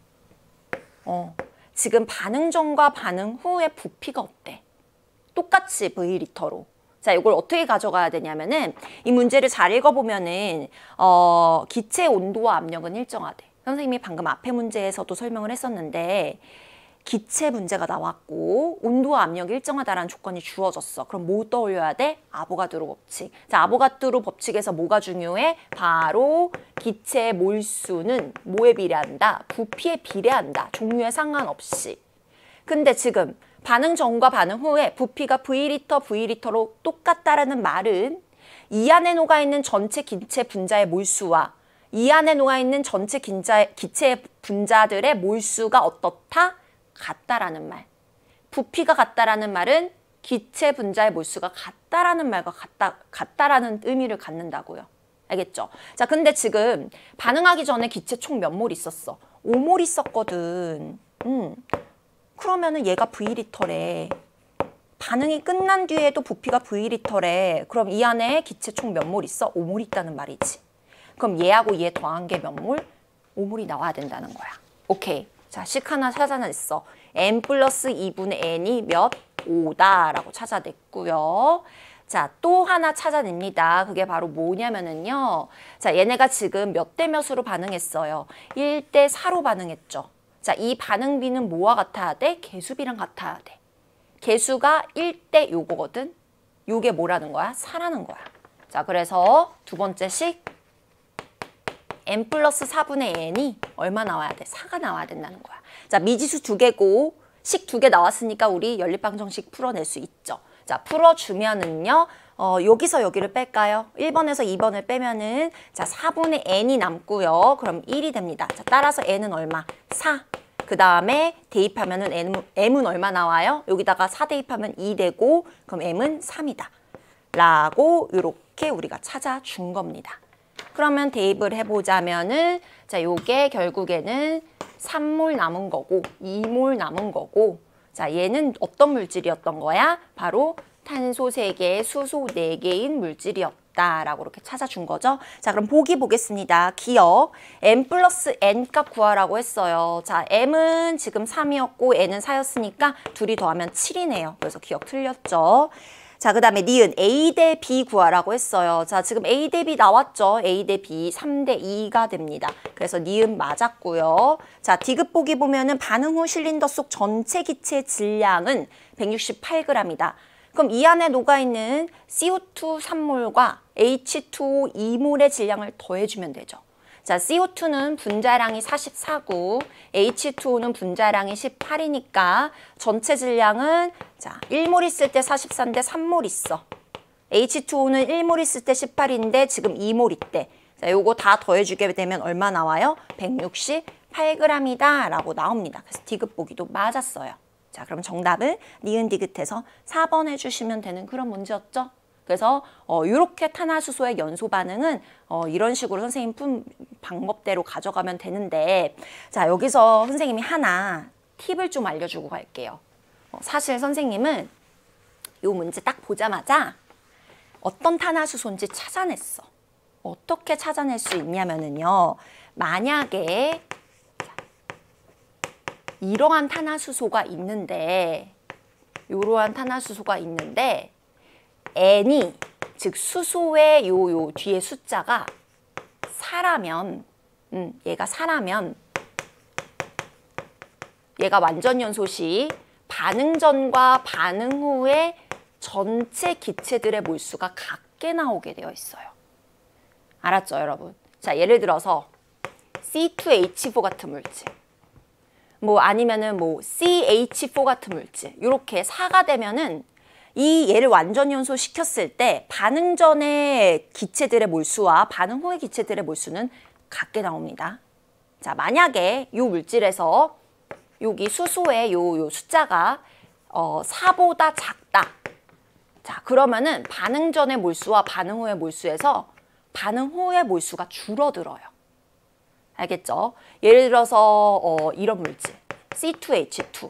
지금 반응 전과 반응 후의 부피가 어때? 똑같이 V리터로. 자, 이걸 어떻게 가져가야 되냐면은 이 문제를 잘 읽어보면은 기체 온도와 압력은 일정하대. 선생님이 방금 앞에 문제에서도 설명을 했었는데 기체 문제가 나왔고 온도와 압력이 일정하다라는 조건이 주어졌어. 그럼 뭐 떠올려야 돼? 아보가드로 법칙. 자, 아보가드로 법칙에서 뭐가 중요해? 바로 기체의 몰수는 뭐에 비례한다? 부피에 비례한다. 종류에 상관없이. 근데 지금 반응 전과 반응 후에 부피가 V리터로 똑같다라는 말은 이 안에 녹아있는 전체 기체 분자의 몰수와 이 안에 녹아있는 전체 기체 분자들의 몰수가 어떻다? 같다라는 말. 부피가 같다라는 말은 기체 분자의 몰수가 같다라는 말과 같다라는 의미를 갖는다고요. 알겠죠? 자, 근데 지금 반응하기 전에 기체 총 몇 몰 있었어? 5몰 있었거든. 그러면은 얘가 V리터래. 반응이 끝난 뒤에도 부피가 V리터래. 그럼 이 안에 기체 총 몇 몰 있어? 5몰 있다는 말이지. 그럼 얘하고 얘 더한 게 몇 몰? 5몰이 나와야 된다는 거야. 오케이. 자, 식 하나 찾아냈어. N 플러스 2분의 N이 몇? 5다라고 찾아냈고요. 자, 또 하나 찾아냅니다. 그게 바로 뭐냐면은요. 자, 얘네가 지금 몇 대 몇으로 반응했어요? 1대 4로 반응했죠. 자, 이 반응비는 뭐와 같아야 돼? 개수비랑 같아야 돼. 개수가 1대 요거거든. 요게 뭐라는 거야? 4라는 거야. 자, 그래서 두 번째 식 N 플러스 4분의 N이 얼마 나와야 돼? 4가 나와야 된다는 거야. 자, 미지수 2개고 식 2개 나왔으니까 우리 연립방정식 풀어낼 수 있죠. 자, 풀어주면은요. 여기서 여기를 뺄까요? 1번에서 2번을 빼면은 자, 4분의 N이 남고요. 그럼 1이 됩니다. 자, 따라서 N은 얼마? 4. 그 다음에 대입하면은 M은 얼마 나와요? 여기다가 4 대입하면 2 되고 그럼 M은 3이다. 라고 이렇게 우리가 찾아준 겁니다. 그러면 대입을 해보자면은 자, 요게 결국에는 3몰 남은 거고 2몰 남은 거고 자, 얘는 어떤 물질이었던 거야? 바로 탄소 3개, 수소 4개인 물질이었다라고 이렇게 찾아준 거죠. 자, 그럼 보기 보겠습니다. 기억. M 플러스 N 값 구하라고 했어요. 자, M은 지금 3이었고 N은 4였으니까 둘이 더하면 7이네요. 그래서 기억 틀렸죠. 자, 그 다음에 니은 A 대 B 구하라고 했어요. 자, 지금 A 대 B 나왔죠. A 대 B 3대 2가 됩니다. 그래서 니은 맞았고요. 자, 디귿 보기 보면은 반응 후 실린더 속 전체 기체 질량은 168g이다. 그럼 이 안에 녹아있는 CO2 3몰과 H2O 2몰의 질량을 더해주면 되죠. 자, CO2는 분자량이 44고 H2O는 분자량이 18이니까 전체 질량은 자, 1몰 있을 때 44인데 3몰 있어. H2O는 1몰 있을 때 18인데 지금 2몰 있대. 자, 요거 다 더해주게 되면 얼마 나와요? 168g이다 라고 나옵니다. 그래서 디귿 보기도 맞았어요. 자, 그럼 정답은 니은 디귿해서 4번 해주시면 되는 그런 문제였죠. 그래서 이렇게 탄화수소의 연소 반응은 이런 식으로 선생님 푼 방법대로 가져가면 되는데 자, 여기서 선생님이 하나 팁을 좀 알려주고 갈게요. 사실 선생님은 이 문제 딱 보자마자 어떤 탄화수소인지 찾아냈어. 어떻게 찾아낼 수 있냐면은요. 만약에 이러한 탄화수소가 있는데 이러한 탄화수소가 있는데 N이 즉 수소의 요 뒤에 숫자가 4라면 얘가 4라면 얘가 완전 연소 시 반응 전과 반응 후에 전체 기체들의 몰수가 같게 나오게 되어 있어요. 알았죠, 여러분? 자, 예를 들어서 C2H4 같은 물질 뭐 아니면은 뭐 CH4 같은 물질 이렇게 4가 되면은 이 얘를 완전 연소 시켰을 때 반응 전의 기체들의 몰수와 반응 후의 기체들의 몰수는 같게 나옵니다. 자, 만약에 이 물질에서 여기 수소의 요 숫자가 4보다 작다. 자, 그러면은 반응 전의 몰수와 반응 후의 몰수에서 반응 후의 몰수가 줄어들어요. 알겠죠? 예를 들어서 이런 물질 C2H2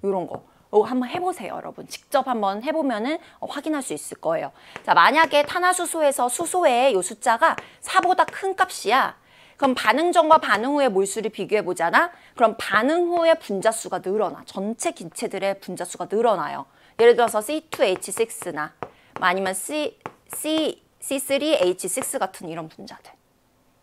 이런 거 이거 한번 해보세요, 여러분. 직접 한번 해보면은 확인할 수 있을 거예요. 자, 만약에 탄화수소에서 수소의 요 숫자가 4보다 큰 값이야. 그럼 반응 전과 반응 후의 몰수를 비교해 보잖아. 그럼 반응 후의 분자수가 늘어나. 전체 기체들의 분자수가 늘어나요. 예를 들어서 C2H6나 아니면 C3H6 같은 이런 분자들.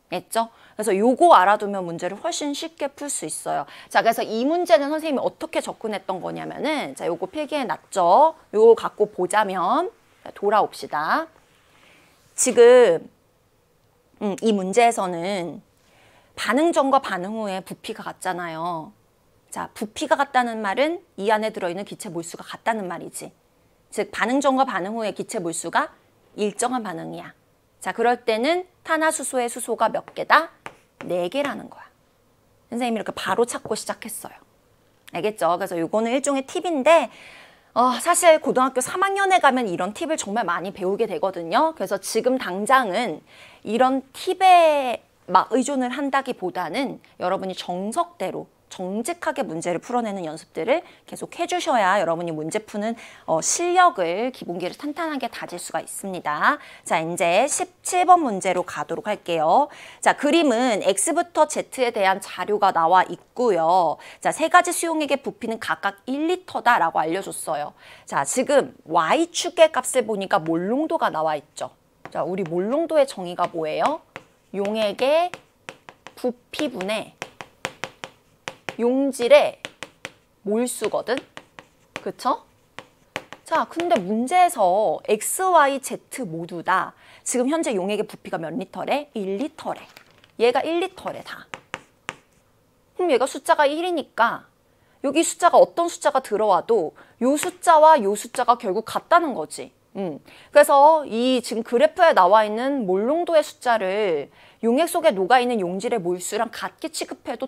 됐죠? 그래서 요거 알아두면 문제를 훨씬 쉽게 풀 수 있어요. 자, 그래서 이 문제는 선생님이 어떻게 접근했던 거냐면은, 자, 요거 필기해 놨죠? 요거 갖고 보자면, 자, 돌아옵시다. 지금, 이 문제에서는 반응 전과 반응 후에 부피가 같잖아요. 자, 부피가 같다는 말은 이 안에 들어있는 기체 몰수가 같다는 말이지. 즉, 반응 전과 반응 후의 기체 몰수가 일정한 반응이야. 자, 그럴 때는 탄화수소의 수소가 몇 개다? 4개라는 거야. 선생님이 이렇게 바로 찾고 시작했어요. 알겠죠? 그래서 이거는 일종의 팁인데 사실 고등학교 3학년에 가면 이런 팁을 정말 많이 배우게 되거든요. 그래서 지금 당장은 이런 팁에 막 의존을 한다기보다는 여러분이 정석대로 정직하게 문제를 풀어내는 연습들을 계속 해주셔야 여러분이 문제 푸는 실력을, 기본기를 탄탄하게 다질 수가 있습니다. 자, 이제 17번 문제로 가도록 할게요. 자, 그림은 X부터 Z에 대한 자료가 나와 있고요. 자, 세 가지 수용액의 부피는 각각 1리터다라고 알려줬어요. 자, 지금 Y축의 값을 보니까 몰농도가 나와 있죠. 자, 우리 몰농도의 정의가 뭐예요? 용액의 부피분의 용질의 몰수거든? 그쵸? 자, 근데 문제에서 X, Y, Z 모두 다 지금 현재 용액의 부피가 몇 리터래? 1리터래. 얘가 1리터래, 다. 그럼 얘가 숫자가 1이니까 여기 숫자가 어떤 숫자가 들어와도 요 숫자와 요 숫자가 결국 같다는 거지. 그래서 이 지금 그래프에 나와 있는 몰농도의 숫자를 용액 속에 녹아있는 용질의 몰수랑 같게 취급해도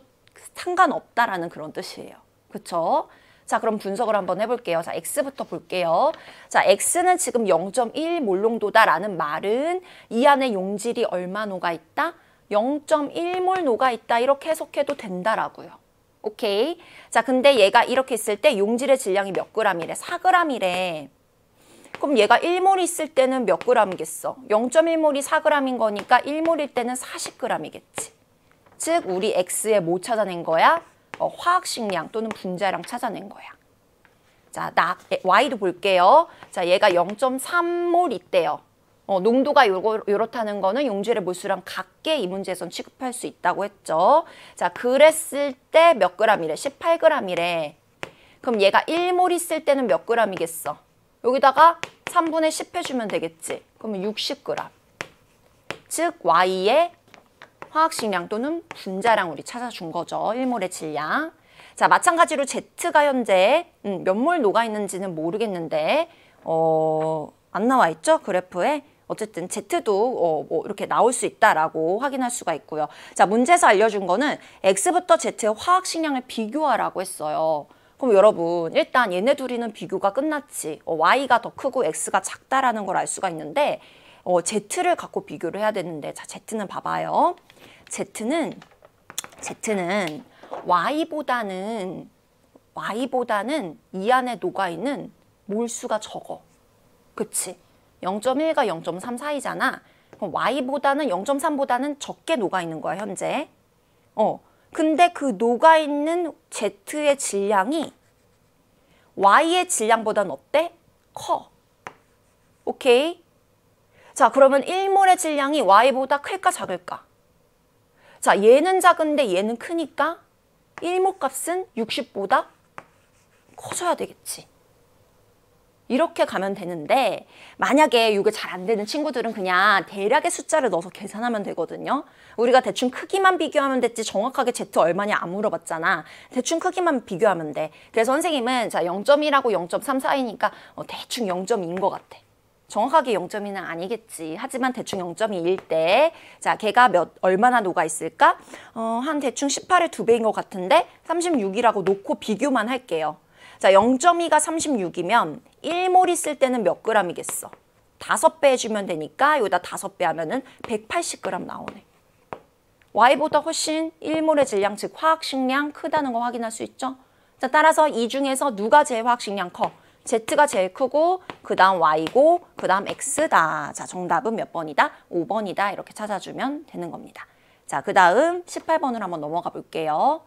상관없다라는 그런 뜻이에요. 그쵸? 자, 그럼 분석을 한번 해볼게요. 자, X부터 볼게요. 자, X는 지금 0.1 몰농도다라는 말은 이 안에 용질이 얼마 녹아있다? 0.1몰 녹아있다. 이렇게 해석해도 된다라고요. 오케이? 자, 근데 얘가 이렇게 있을 때 용질의 질량이 몇 g이래? 4g이래. 그럼 얘가 1몰 있을 때는 몇 g이겠어? 0.1몰이 4g인 거니까 1몰일 때는 40g이겠지. 즉 우리 X의 뭐 찾아낸 거야? 화학식량 또는 분자량 찾아낸 거야. 자, Y도 볼게요. 자, 얘가 0.3몰 있대요. 농도가 요렇다는 거는 용질의 몰수랑 같게 이 문제에선 취급할 수 있다고 했죠. 자, 그랬을 때 몇 g이래? 18g이래. 그럼 얘가 1몰 있을 때는 몇 g이겠어? 여기다가 3분의 10 해주면 되겠지. 그러면 60g. 즉 Y의 화학식량 또는 분자량 우리 찾아준 거죠. 1몰의 질량. 자, 마찬가지로 Z가 현재 몇 몰 녹아있는지는 모르겠는데 안 나와 있죠? 그래프에. 어쨌든 Z도 뭐 이렇게 나올 수 있다라고 확인할 수가 있고요. 자, 문제에서 알려준 거는 X부터 Z의 화학식량을 비교하라고 했어요. 그럼 여러분 일단 얘네 둘이는 비교가 끝났지. Y가 더 크고 X가 작다라는 걸 알 수가 있는데 Z를 갖고 비교를 해야 되는데, 자, Z는 봐봐요. Z는 Y보다는 이 안에 녹아있는 몰수가 적어. 그치? 0.1과 0.3 사이잖아. 그럼 Y보다는 0.3보다는 적게 녹아있는 거야, 현재. 근데 그 녹아있는 Z의 질량이 Y의 질량보다는 어때? 커. 오케이? 자, 그러면 1몰의 질량이 Y보다 클까 작을까? 자, 얘는 작은데 얘는 크니까 1몰 값은 60보다 커져야 되겠지. 이렇게 가면 되는데 만약에 이게 잘 안 되는 친구들은 그냥 대략의 숫자를 넣어서 계산하면 되거든요. 우리가 대충 크기만 비교하면 됐지 정확하게 Z 얼마냐 안 물어봤잖아. 대충 크기만 비교하면 돼. 그래서 선생님은 자 0.1하고 0.3 사이니까 대충 0.2인 것 같아. 정확하게 0.2는 아니겠지. 하지만 대충 0.2일 때, 자, 걔가 얼마나 녹아 있을까? 한 대충 18의 2배인 것 같은데 36이라고 놓고 비교만 할게요. 자, 0.2가 36이면 1몰 있을 때는 몇 g이겠어? 5배 해주면 되니까 여기다 5배 하면은 180g 나오네. Y보다 훨씬 1몰의 질량, 즉 화학식량 크다는 거 확인할 수 있죠? 자, 따라서 이 중에서 누가 제일 화학식량 커? Z가 제일 크고 그 다음 Y고 그 다음 X다. 자, 정답은 몇 번이다? 5번이다. 이렇게 찾아주면 되는 겁니다. 자, 그 다음 18번으로 한번 넘어가 볼게요.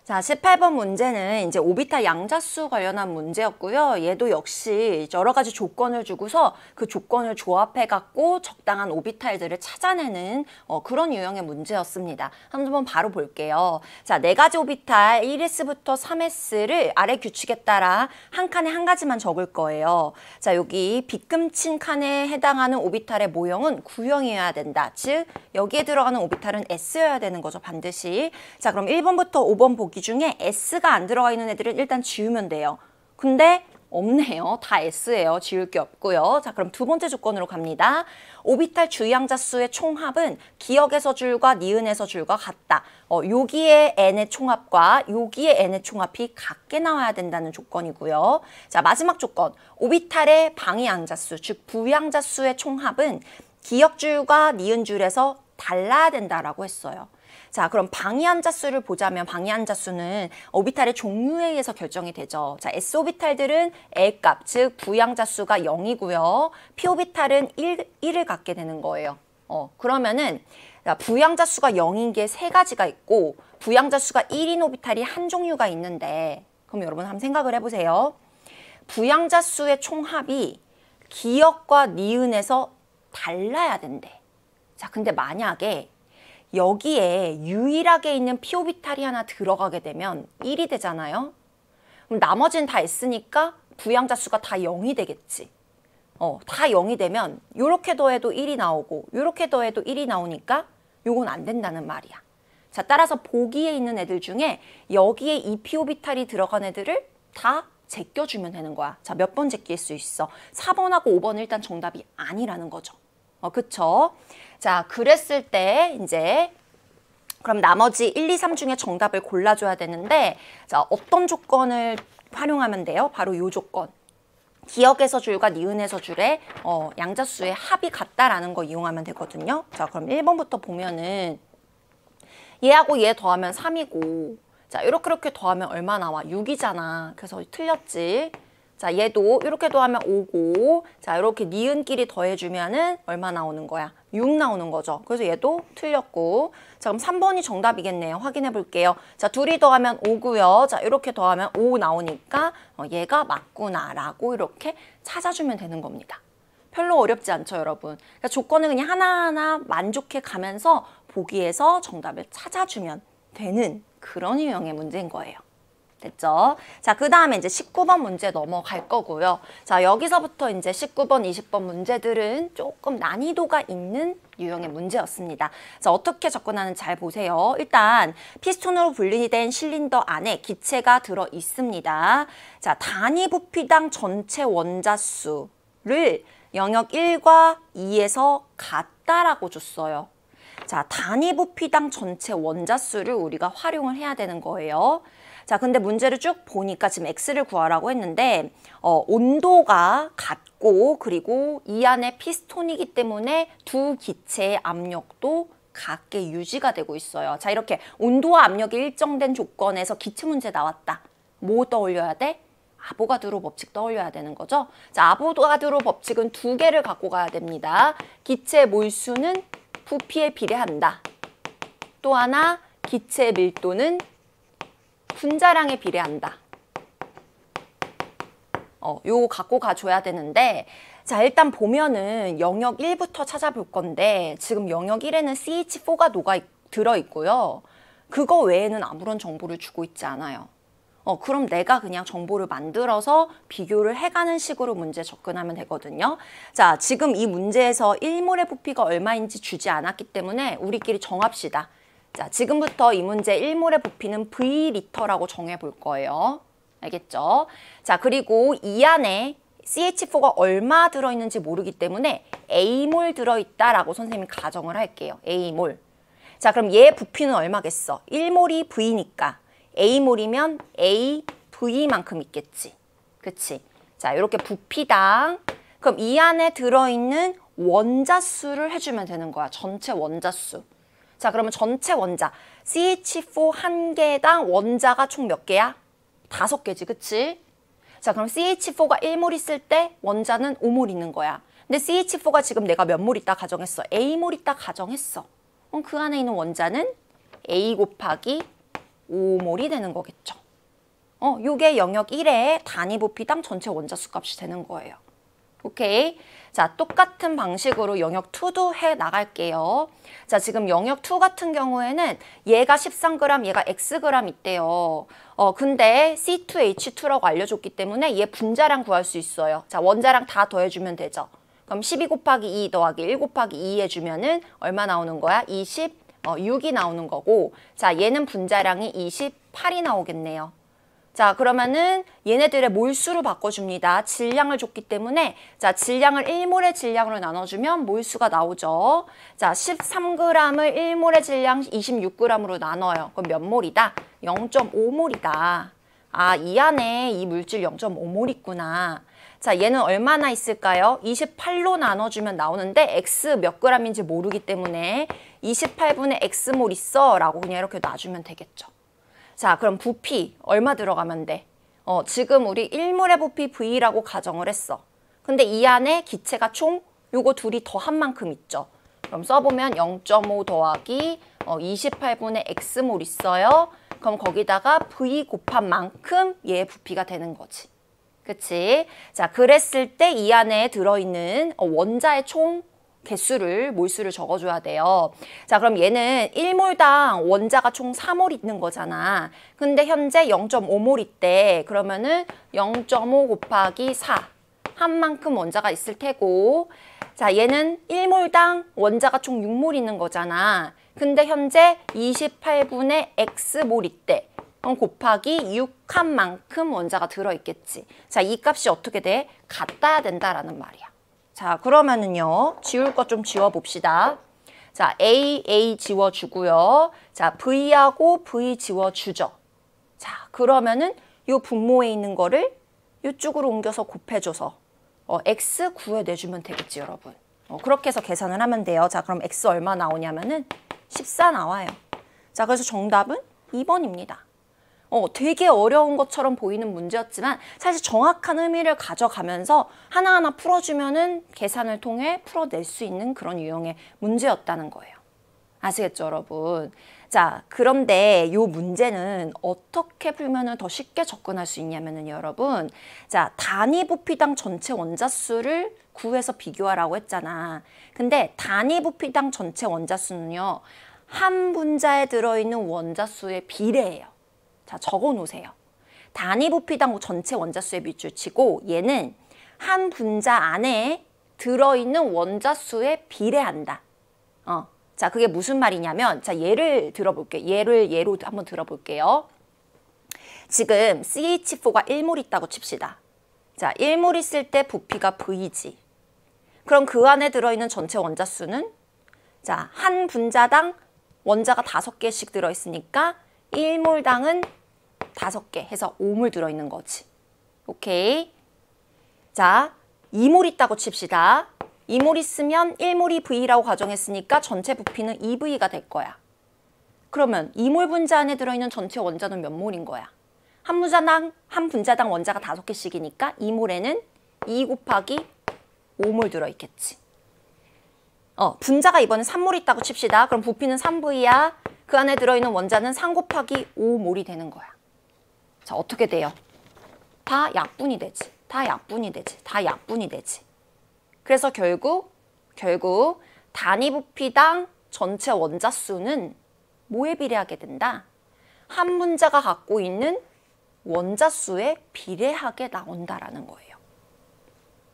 자, 18번 문제는 이제 오비탈 양자수 관련한 문제였고요. 얘도 역시 여러 가지 조건을 주고서 그 조건을 조합해갖고 적당한 오비탈들을 찾아내는 그런 유형의 문제였습니다. 한번 바로 볼게요. 자, 4가지 오비탈 1s부터 3s를 아래 규칙에 따라 한 칸에 한 가지만 적을 거예요. 자, 여기 빗금친 칸에 해당하는 오비탈의 모형은 구형이어야 된다. 즉, 여기에 들어가는 오비탈은 s여야 되는 거죠, 반드시. 자, 그럼 1번부터 5번 보기 중에 S가 안 들어가 있는 애들은 일단 지우면 돼요. 근데 없네요. 다 S예요. 지울 게 없고요. 자, 그럼 두 번째 조건으로 갑니다. 오비탈 주양자수의 총합은 기역에서 줄과 니은에서 줄과 같다. 여기에 n의 총합과 여기에 n의 총합이 같게 나와야 된다는 조건이고요. 자, 마지막 조건. 오비탈의 방위양자수, 즉 부양자수의 총합은 기역줄과 니은줄에서 달라야 된다라고 했어요. 자, 그럼 방위한자수를 보자면 방위한자수는 오비탈의 종류에 의해서 결정이 되죠. 자, S오비탈들은 L값, 즉 부양자수가 0이고요. P오비탈은 1을 갖게 되는 거예요. 그러면은 부양자수가 0인 게 3가지가 있고 부양자수가 1인 오비탈이 한 종류가 있는데 그럼 여러분 한번 생각을 해보세요. 부양자수의 총합이 기역과 니은에서 달라야 된대. 자, 근데 만약에 여기에 유일하게 있는 P오비탈이 하나 들어가게 되면 1이 되잖아요. 그럼 나머지는 다 S니까 부양자수가 다 0이 되겠지. 다 0이 되면 요렇게 더해도 1이 나오고 요렇게 더해도 1이 나오니까 요건 안 된다는 말이야. 자, 따라서 보기에 있는 애들 중에 여기에 이 P오비탈이 들어간 애들을 다 제껴주면 되는 거야. 자, 몇 번 제낄 수 있어? 4번하고 5번은 일단 정답이 아니라는 거죠. 그쵸? 자, 그랬을 때 이제 그럼 나머지 1, 2, 3 중에 정답을 골라줘야 되는데 자, 어떤 조건을 활용하면 돼요? 바로 요 조건. 기역에서 줄과 니은에서 줄의 양자수의 합이 같다라는 거 이용하면 되거든요. 자, 그럼 1번부터 보면은 얘하고 얘 더하면 3이고 자, 이렇게 더하면 얼마 나와? 6이잖아. 그래서 틀렸지. 자, 얘도 이렇게 더하면 5고 자, 이렇게 니은끼리 더해주면은 얼마 나오는 거야? 6 나오는 거죠. 그래서 얘도 틀렸고 자, 그럼 3번이 정답이겠네요. 확인해 볼게요. 자, 둘이 더하면 5고요. 자, 이렇게 더하면 5 나오니까 얘가 맞구나 라고 이렇게 찾아주면 되는 겁니다. 별로 어렵지 않죠, 여러분? 그러니까 조건을 그냥 하나하나 만족해 가면서 보기에서 정답을 찾아주면 되는 그런 유형의 문제인 거예요. 됐죠? 자, 그 다음에 이제 19번 문제 넘어갈 거고요. 자, 여기서부터 이제 19번, 20번 문제들은 조금 난이도가 있는 유형의 문제였습니다. 자, 어떻게 접근하는지 잘 보세요. 일단 피스톤으로 분리된 실린더 안에 기체가 들어 있습니다. 자, 단위 부피당 전체 원자수를 영역 1과 2에서 같다라고 줬어요. 자, 단위 부피당 전체 원자수를 우리가 활용을 해야 되는 거예요. 자, 근데 문제를 쭉 보니까 지금 X를 구하라고 했는데 온도가 같고 그리고 이 안에 피스톤이기 때문에 두 기체의 압력도 같게 유지가 되고 있어요. 자, 이렇게 온도와 압력이 일정된 조건에서 기체 문제 나왔다. 뭐 떠올려야 돼? 아보가드로 법칙 떠올려야 되는 거죠. 자, 아보가드로 법칙은 2개를 갖고 가야 됩니다. 기체의 몰수는 부피에 비례한다. 또 하나, 기체의 밀도는 분자량에 비례한다. 요거 갖고 가줘야 되는데 자, 일단 보면은 영역 1부터 찾아볼 건데 지금 영역 1에는 CH4가 들어있고요. 그거 외에는 아무런 정보를 주고 있지 않아요. 그럼 내가 그냥 정보를 만들어서 비교를 해가는 식으로 문제 접근하면 되거든요. 자, 지금 이 문제에서 1몰의 부피가 얼마인지 주지 않았기 때문에 우리끼리 정합시다. 자, 지금부터 이 문제 1몰의 부피는 V리터라고 정해 볼 거예요. 알겠죠? 자, 그리고 이 안에 CH4가 얼마 들어있는지 모르기 때문에 A몰 들어있다라고 선생님이 가정을 할게요. A몰. 자, 그럼 얘 부피는 얼마겠어? 1몰이 V니까 A몰이면 AV만큼 있겠지. 그치? 자, 이렇게 부피당. 그럼 이 안에 들어있는 원자수를 해주면 되는 거야. 전체 원자수. 자, 그러면 전체 원자. CH4 한 개당 원자가 총 몇 개야? 5개지, 그치? 자, 그럼 CH4가 1몰 있을 때 원자는 5몰 있는 거야. 근데 CH4가 지금 내가 몇 몰 있다 가정했어? A몰 있다 가정했어. 그럼 그 안에 있는 원자는 A 곱하기 5몰이 되는 거겠죠. 요게 영역 1의 단위 부피당 전체 원자수 값이 되는 거예요. 오케이. 자, 똑같은 방식으로 영역 2도 해 나갈게요. 자, 지금 영역 2 같은 경우에는 얘가 13g, 얘가 Xg 있대요. 근데 C2H2라고 알려줬기 때문에 얘 분자량 구할 수 있어요. 자, 원자량 다 더해주면 되죠. 그럼 12 곱하기 2 더하기 1 곱하기 2 해주면은 얼마 나오는 거야? 26이 나오는 거고, 자, 얘는 분자량이 28이 나오겠네요. 자, 그러면은 얘네들의 몰수로 바꿔줍니다. 질량을 줬기 때문에 자, 질량을 1몰의 질량으로 나눠주면 몰수가 나오죠. 자, 13g을 1몰의 질량 26g으로 나눠요. 그럼 몇 몰이다? 0.5몰이다. 아, 이 안에 이 물질 0.5몰 있구나. 자, 얘는 얼마나 있을까요? 28로 나눠주면 나오는데 X 몇 g인지 모르기 때문에 28분의 X몰 있어 라고 그냥 이렇게 놔주면 되겠죠. 자, 그럼 부피 얼마 들어가면 돼? 지금 우리 1몰의 부피 V라고 가정을 했어. 근데 이 안에 기체가 총 요거 둘이 더한 만큼 있죠. 그럼 써보면 0.5 더하기 28분의 X몰 있어요. 그럼 거기다가 V 곱한 만큼 얘의 부피가 되는 거지. 그치? 자, 그랬을 때 이 안에 들어있는 원자의 총 개수를, 몰수를 적어줘야 돼요. 자, 그럼 얘는 1몰당 원자가 총 4몰 있는 거잖아. 근데 현재 0.5몰 있대. 그러면은 0.5 곱하기 4. 한 만큼 원자가 있을 테고. 자, 얘는 1몰당 원자가 총 6몰 있는 거잖아. 근데 현재 28분의 X몰 있대. 그럼 곱하기 6한 만큼 원자가 들어있겠지. 자, 이 값이 어떻게 돼? 같아야 된다라는 말이야. 자, 그러면은요, 지울 것 좀 지워봅시다. 자, A 지워주고요. 자, V하고 V 지워주죠. 자, 그러면은 요 분모에 있는 거를 이쪽으로 옮겨서 곱해줘서 X 구해내주면 되겠지, 여러분. 그렇게 해서 계산을 하면 돼요. 자, 그럼 X 얼마 나오냐면은 14 나와요. 자, 그래서 정답은 2번입니다. 되게 어려운 것처럼 보이는 문제였지만 사실 정확한 의미를 가져가면서 하나하나 풀어주면은 계산을 통해 풀어낼 수 있는 그런 유형의 문제였다는 거예요. 아시겠죠, 여러분? 자, 그런데 이 문제는 어떻게 풀면은 더 쉽게 접근할 수 있냐면은 여러분, 자, 단위 부피당 전체 원자수를 구해서 비교하라고 했잖아. 근데 단위 부피당 전체 원자수는요, 한 분자에 들어있는 원자수의 비례예요. 자, 적어 놓으세요. 단위 부피당 전체 원자수의 밑줄 치고 얘는 한 분자 안에 들어있는 원자수에 비례한다. 자, 그게 무슨 말이냐면, 자, 예를 들어볼게요. 예로 한번 들어볼게요. 지금 CH4가 1몰 있다고 칩시다. 자, 1몰 있을 때 부피가 V지. 그럼 그 안에 들어있는 전체 원자수는, 자, 한 분자당 원자가 5개씩 들어있으니까 1몰당은 5개 해서 5몰 들어있는 거지. 오케이. 자, 2몰 있다고 칩시다. 2몰 있으면 1몰이 V라고 가정했으니까 전체 부피는 2V가 될 거야. 그러면 2몰 분자 안에 들어있는 전체 원자는 몇 몰인 거야? 한 분자당 원자가 5개씩이니까 2몰에는 2 곱하기 5몰 들어있겠지. 분자가 이번에 3몰 있다고 칩시다. 그럼 부피는 3V야. 그 안에 들어있는 원자는 3 곱하기 5몰이 되는 거야. 자, 어떻게 돼요? 다 약분이 되지. 다 약분이 되지. 다 약분이 되지. 그래서 결국 단위 부피당 전체 원자수는 뭐에 비례하게 된다? 한 분자가 갖고 있는 원자수에 비례하게 나온다라는 거예요.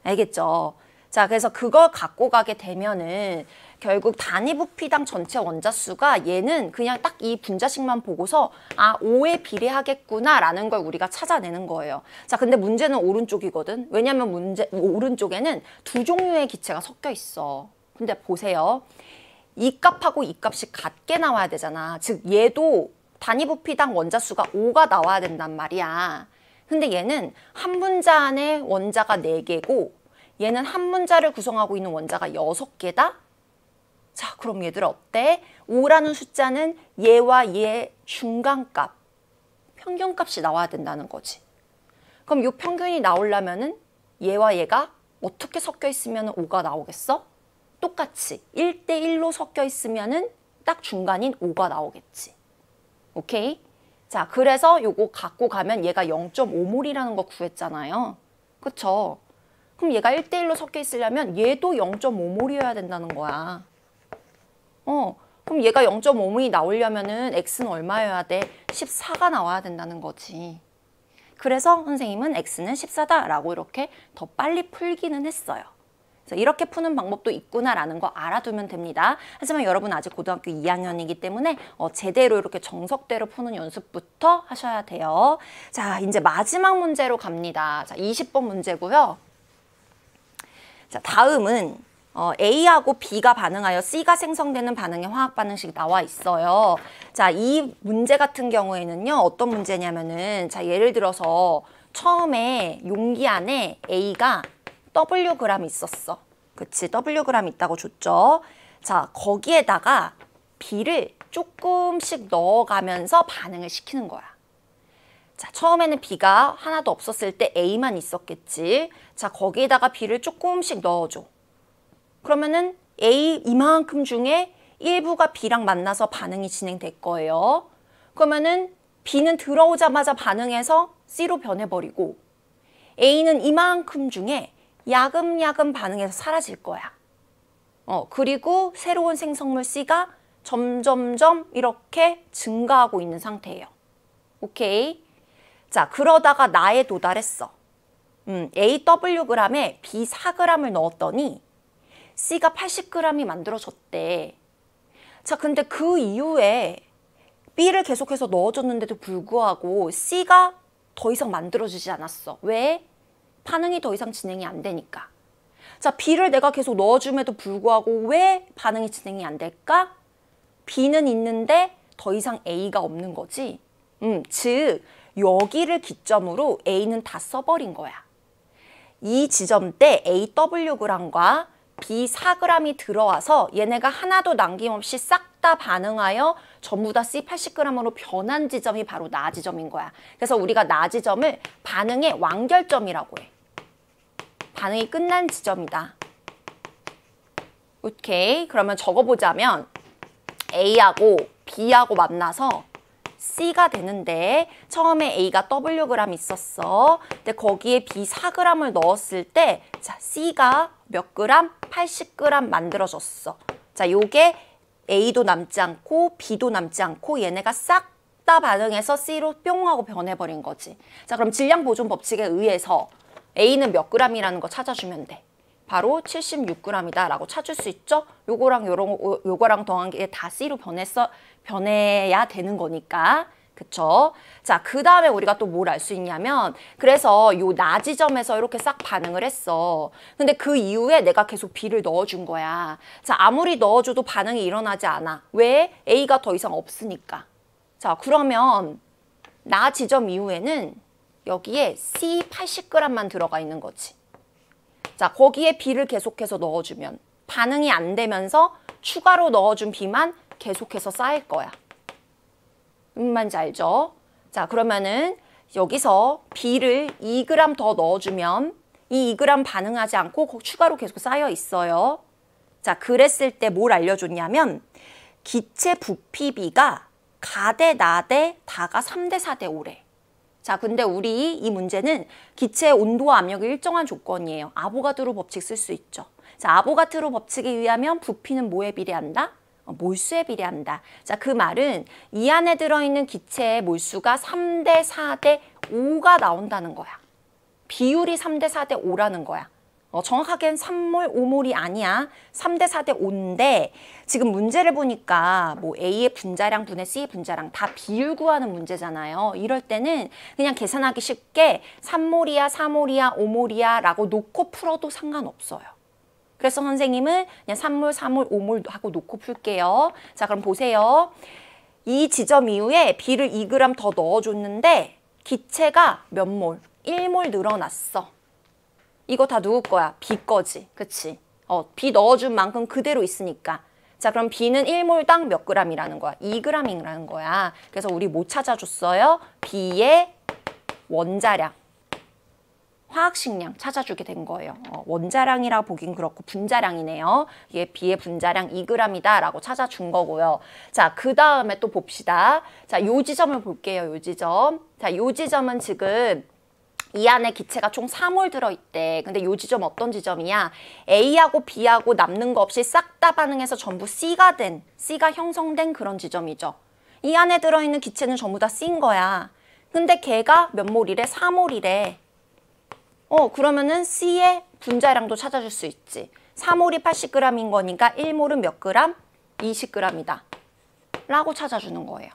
알겠죠? 자, 그래서 그걸 갖고 가게 되면은 결국 단위 부피당 전체 원자수가 얘는 그냥 딱 이 분자식만 보고서 아, 5에 비례하겠구나라는 걸 우리가 찾아내는 거예요. 자, 근데 문제는 오른쪽이거든. 왜냐면 오른쪽에는 두 종류의 기체가 섞여 있어. 근데 보세요. 이 값하고 이 값이 같게 나와야 되잖아. 즉 얘도 단위 부피당 원자수가 5가 나와야 된단 말이야. 근데 얘는 한 분자 안에 원자가 4개고 얘는 한 분자를 구성하고 있는 원자가 6개다? 자, 그럼 얘들아 어때? 5라는 숫자는 얘와 얘의 중간값, 평균값이 나와야 된다는 거지. 그럼 이 평균이 나오려면은 얘와 얘가 어떻게 섞여 있으면 5가 나오겠어? 똑같이 1대1로 섞여 있으면은 딱 중간인 5가 나오겠지. 오케이? 자, 그래서 요거 갖고 가면 얘가 0.5몰이라는 거 구했잖아요. 그쵸? 그럼 얘가 1대1로 섞여 있으려면 얘도 0.5몰이어야 된다는 거야. 그럼 얘가 0.5몰이 나오려면은 x는 얼마여야 돼? 14가 나와야 된다는 거지. 그래서 선생님은 x는 14다라고 이렇게 더 빨리 풀기는 했어요. 그래서 이렇게 푸는 방법도 있구나라는 거 알아두면 됩니다. 하지만 여러분 아직 고등학교 2학년이기 때문에 제대로 이렇게 정석대로 푸는 연습부터 하셔야 돼요. 자, 이제 마지막 문제로 갑니다. 자, 20번 문제고요. 자, 다음은 A하고 B가 반응하여 C가 생성되는 반응의 화학 반응식이 나와 있어요. 자, 이 문제 같은 경우에는요, 어떤 문제냐면은, 자, 예를 들어서 처음에 용기 안에 A가 Wg 있었어. 그치? Wg 있다고 줬죠. 자, 거기에다가 B를 조금씩 넣어가면서 반응을 시키는 거야. 자, 처음에는 B가 하나도 없었을 때 A만 있었겠지. 자, 거기에다가 B를 조금씩 넣어줘. 그러면은 A 이만큼 중에 일부가 B랑 만나서 반응이 진행될 거예요. 그러면은 B는 들어오자마자 반응해서 C로 변해버리고 A는 이만큼 중에 야금야금 반응해서 사라질 거야. 그리고 새로운 생성물 C가 점점점 이렇게 증가하고 있는 상태예요. 오케이? 자, 그러다가 나에 도달했어. AWg에 B 4g을 넣었더니 C가 80g이 만들어졌대. 자, 근데 그 이후에 B를 계속해서 넣어줬는데도 불구하고 C가 더 이상 만들어지지 않았어. 왜? 반응이 더 이상 진행이 안 되니까. 자, B를 내가 계속 넣어줌에도 불구하고 왜 반응이 진행이 안 될까? B는 있는데 더 이상 A가 없는 거지. 즉, 여기를 기점으로 A는 다 써버린 거야. 이 지점 때 AWg과 B 4g이 들어와서 얘네가 하나도 남김없이 싹 다 반응하여 전부 다 C 80g으로 변한 지점이 바로 나 지점인 거야. 그래서 우리가 나 지점을 반응의 완결점이라고 해. 반응이 끝난 지점이다. 오케이. 그러면 적어보자면 A하고 B하고 만나서 C가 되는데 처음에 A가 Wg 있었어. 근데 거기에 B 4g을 넣었을 때 자, C가 몇 그램? 80g 만들어졌어. 자, 요게 A도 남지 않고 B도 남지 않고 얘네가 싹 다 반응해서 C로 뿅 하고 변해버린 거지. 자, 그럼 질량 보존 법칙에 의해서 A는 몇 g이라는 거 찾아주면 돼. 바로 76g이다 라고 찾을 수 있죠. 요거랑 요거랑 더한 게 다 C로 변해야 되는 거니까. 그쵸? 자, 그 다음에 우리가 또 뭘 알 수 있냐면 그래서 요 나 지점에서 이렇게 싹 반응을 했어. 근데 그 이후에 내가 계속 B를 넣어준 거야. 자, 아무리 넣어줘도 반응이 일어나지 않아. 왜? A가 더 이상 없으니까. 자, 그러면 나 지점 이후에는 여기에 C 80g만 들어가 있는 거지. 자, 거기에 B를 계속해서 넣어주면 반응이 안 되면서 추가로 넣어준 B만 계속해서 쌓일 거야. 뭔지 알죠? 자, 그러면은 여기서 B를 2g 더 넣어주면 이 2g 반응하지 않고 추가로 계속 쌓여 있어요. 자, 그랬을 때 뭘 알려줬냐면 기체 부피비가 가대 나대 다가 3대 4대 5래. 자, 근데 우리 이 문제는 기체의 온도와 압력이 일정한 조건이에요. 아보가드로 법칙 쓸 수 있죠. 자, 아보가드로 법칙에 의하면 부피는 뭐에 비례한다? 몰수에 비례한다. 자, 그 말은 이 안에 들어있는 기체의 몰수가 3대 4대 5가 나온다는 거야. 비율이 3대 4대 5라는 거야. 정확하게는 3몰, 5몰이 아니야. 3대 4대 5인데 지금 문제를 보니까 뭐 A의 분자량 분의 C의 분자량 다 비율 구하는 문제잖아요. 이럴 때는 그냥 계산하기 쉽게 3몰이야, 4몰이야, 5몰이야 라고 놓고 풀어도 상관없어요. 그래서 선생님은 그냥 3몰, 4몰, 5몰 하고 놓고 풀게요. 자, 그럼 보세요. 이 지점 이후에 B를 2g 더 넣어줬는데 기체가 몇 몰? 1몰 늘어났어. 이거 다 누구 거야? B 거지. 그치? B 넣어준 만큼 그대로 있으니까. 자, 그럼 B는 1몰당 몇 g이라는 거야? 2g이라는 거야. 그래서 우리 뭐 찾아줬어요? B의 원자량. 화학식량 찾아주게 된 거예요. 원자량이라 보긴 그렇고 분자량이네요. 이게 B의 분자량 2g이다 라고 찾아준 거고요. 자, 그 다음에 또 봅시다. 자, 요 지점을 볼게요. 요 지점. 자, 요 지점은 지금 이 안에 기체가 총 4몰 들어있대. 근데 요 지점 어떤 지점이야? A하고 B하고 남는 거 없이 싹 다 반응해서 전부 C가 형성된 그런 지점이죠. 이 안에 들어있는 기체는 전부 다 C인 거야. 근데 걔가 몇 몰이래? 4몰이래. 그러면은 C의 분자량도 찾아줄 수 있지. 4몰이 80g인 거니까 1몰은 몇 g? 20g이다. 라고 찾아주는 거예요.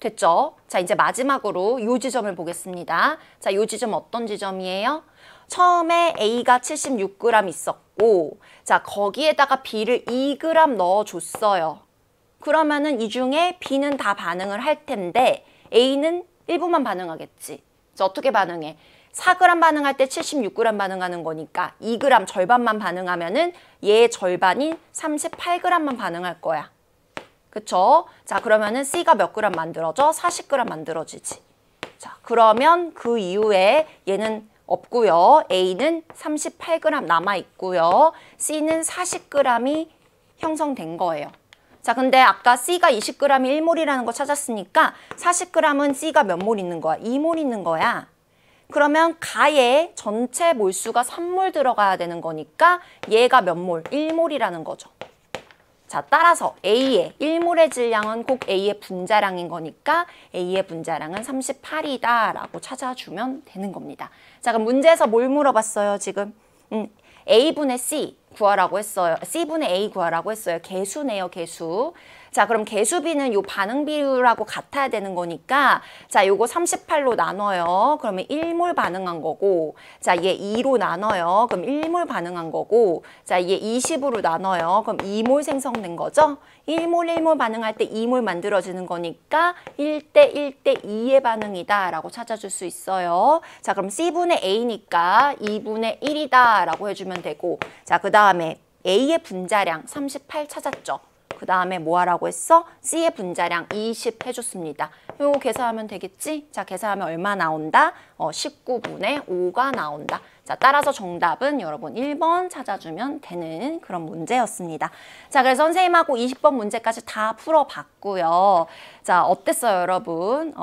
됐죠? 자, 이제 마지막으로 요 지점을 보겠습니다. 자, 요 지점 어떤 지점이에요? 처음에 A가 76g 있었고, 자, 거기에다가 B를 2g 넣어줬어요. 그러면은 이 중에 B는 다 반응을 할 텐데 A는 일부만 반응하겠지. 자, 어떻게 반응해? 4g 반응할 때 76g 반응하는 거니까 2g 절반만 반응하면은 얘의 절반인 38g만 반응할 거야. 그쵸? 자, 그러면은 C가 몇 g 만들어져? 40g 만들어지지. 자, 그러면 그 이후에 얘는 없고요. A는 38g 남아있고요. C는 40g이 형성된 거예요. 자, 근데 아까 C가 20g이 1몰이라는 거 찾았으니까 40g은 C가 몇 몰 있는 거야? 2몰 있는 거야. 그러면 가에 전체 몰수가 3몰 들어가야 되는 거니까 얘가 몇 몰? 1몰이라는 거죠. 자, 따라서 A의 1몰의 질량은 꼭 A의 분자량인 거니까 A의 분자량은 38이다 라고 찾아주면 되는 겁니다. 자, 그럼 문제에서 뭘 물어봤어요, 지금? A분의 C 구하라고 했어요. C분의 A 구하라고 했어요. 개수네요, 개수. 자, 그럼 개수 B는 요 반응 비율하고 같아야 되는 거니까 자, 요거 38로 나눠요. 그러면 1몰 반응한 거고 자, 얘 2로 나눠요. 그럼 1몰 반응한 거고 자, 얘 20으로 나눠요. 그럼 2몰 생성된 거죠? 1몰 1몰 반응할 때 2몰 만들어지는 거니까 1대 1대 2의 반응이다 라고 찾아줄 수 있어요. 자, 그럼 C분의 A니까 2분의 1이다 라고 해주면 되고 자, 그 다음에 A의 분자량 38 찾았죠? 그 다음에 뭐 하라고 했어? C의 분자량 20 해줬습니다. 이거 계산하면 되겠지? 자, 계산하면 얼마 나온다? 19분의 5가 나온다. 자, 따라서 정답은 여러분 1번 찾아주면 되는 그런 문제였습니다. 자, 그래서 선생님하고 20번 문제까지 다 풀어봤고요. 자, 어땠어요, 여러분?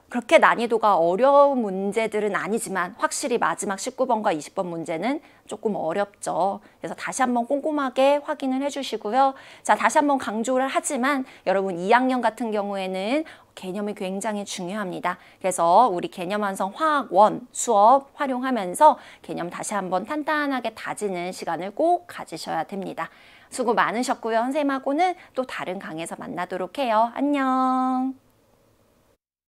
그렇게 난이도가 어려운 문제들은 아니지만 확실히 마지막 19번과 20번 문제는 조금 어렵죠. 그래서 다시 한번 꼼꼼하게 확인을 해주시고요. 자, 다시 한번 강조를 하지만 여러분 2학년 같은 경우에는 개념이 굉장히 중요합니다. 그래서 우리 개념 완성 화학 1 수업 활용하면서 개념 다시 한번 탄탄하게 다지는 시간을 꼭 가지셔야 됩니다. 수고 많으셨고요. 선생님하고는 또 다른 강의에서 만나도록 해요. 안녕.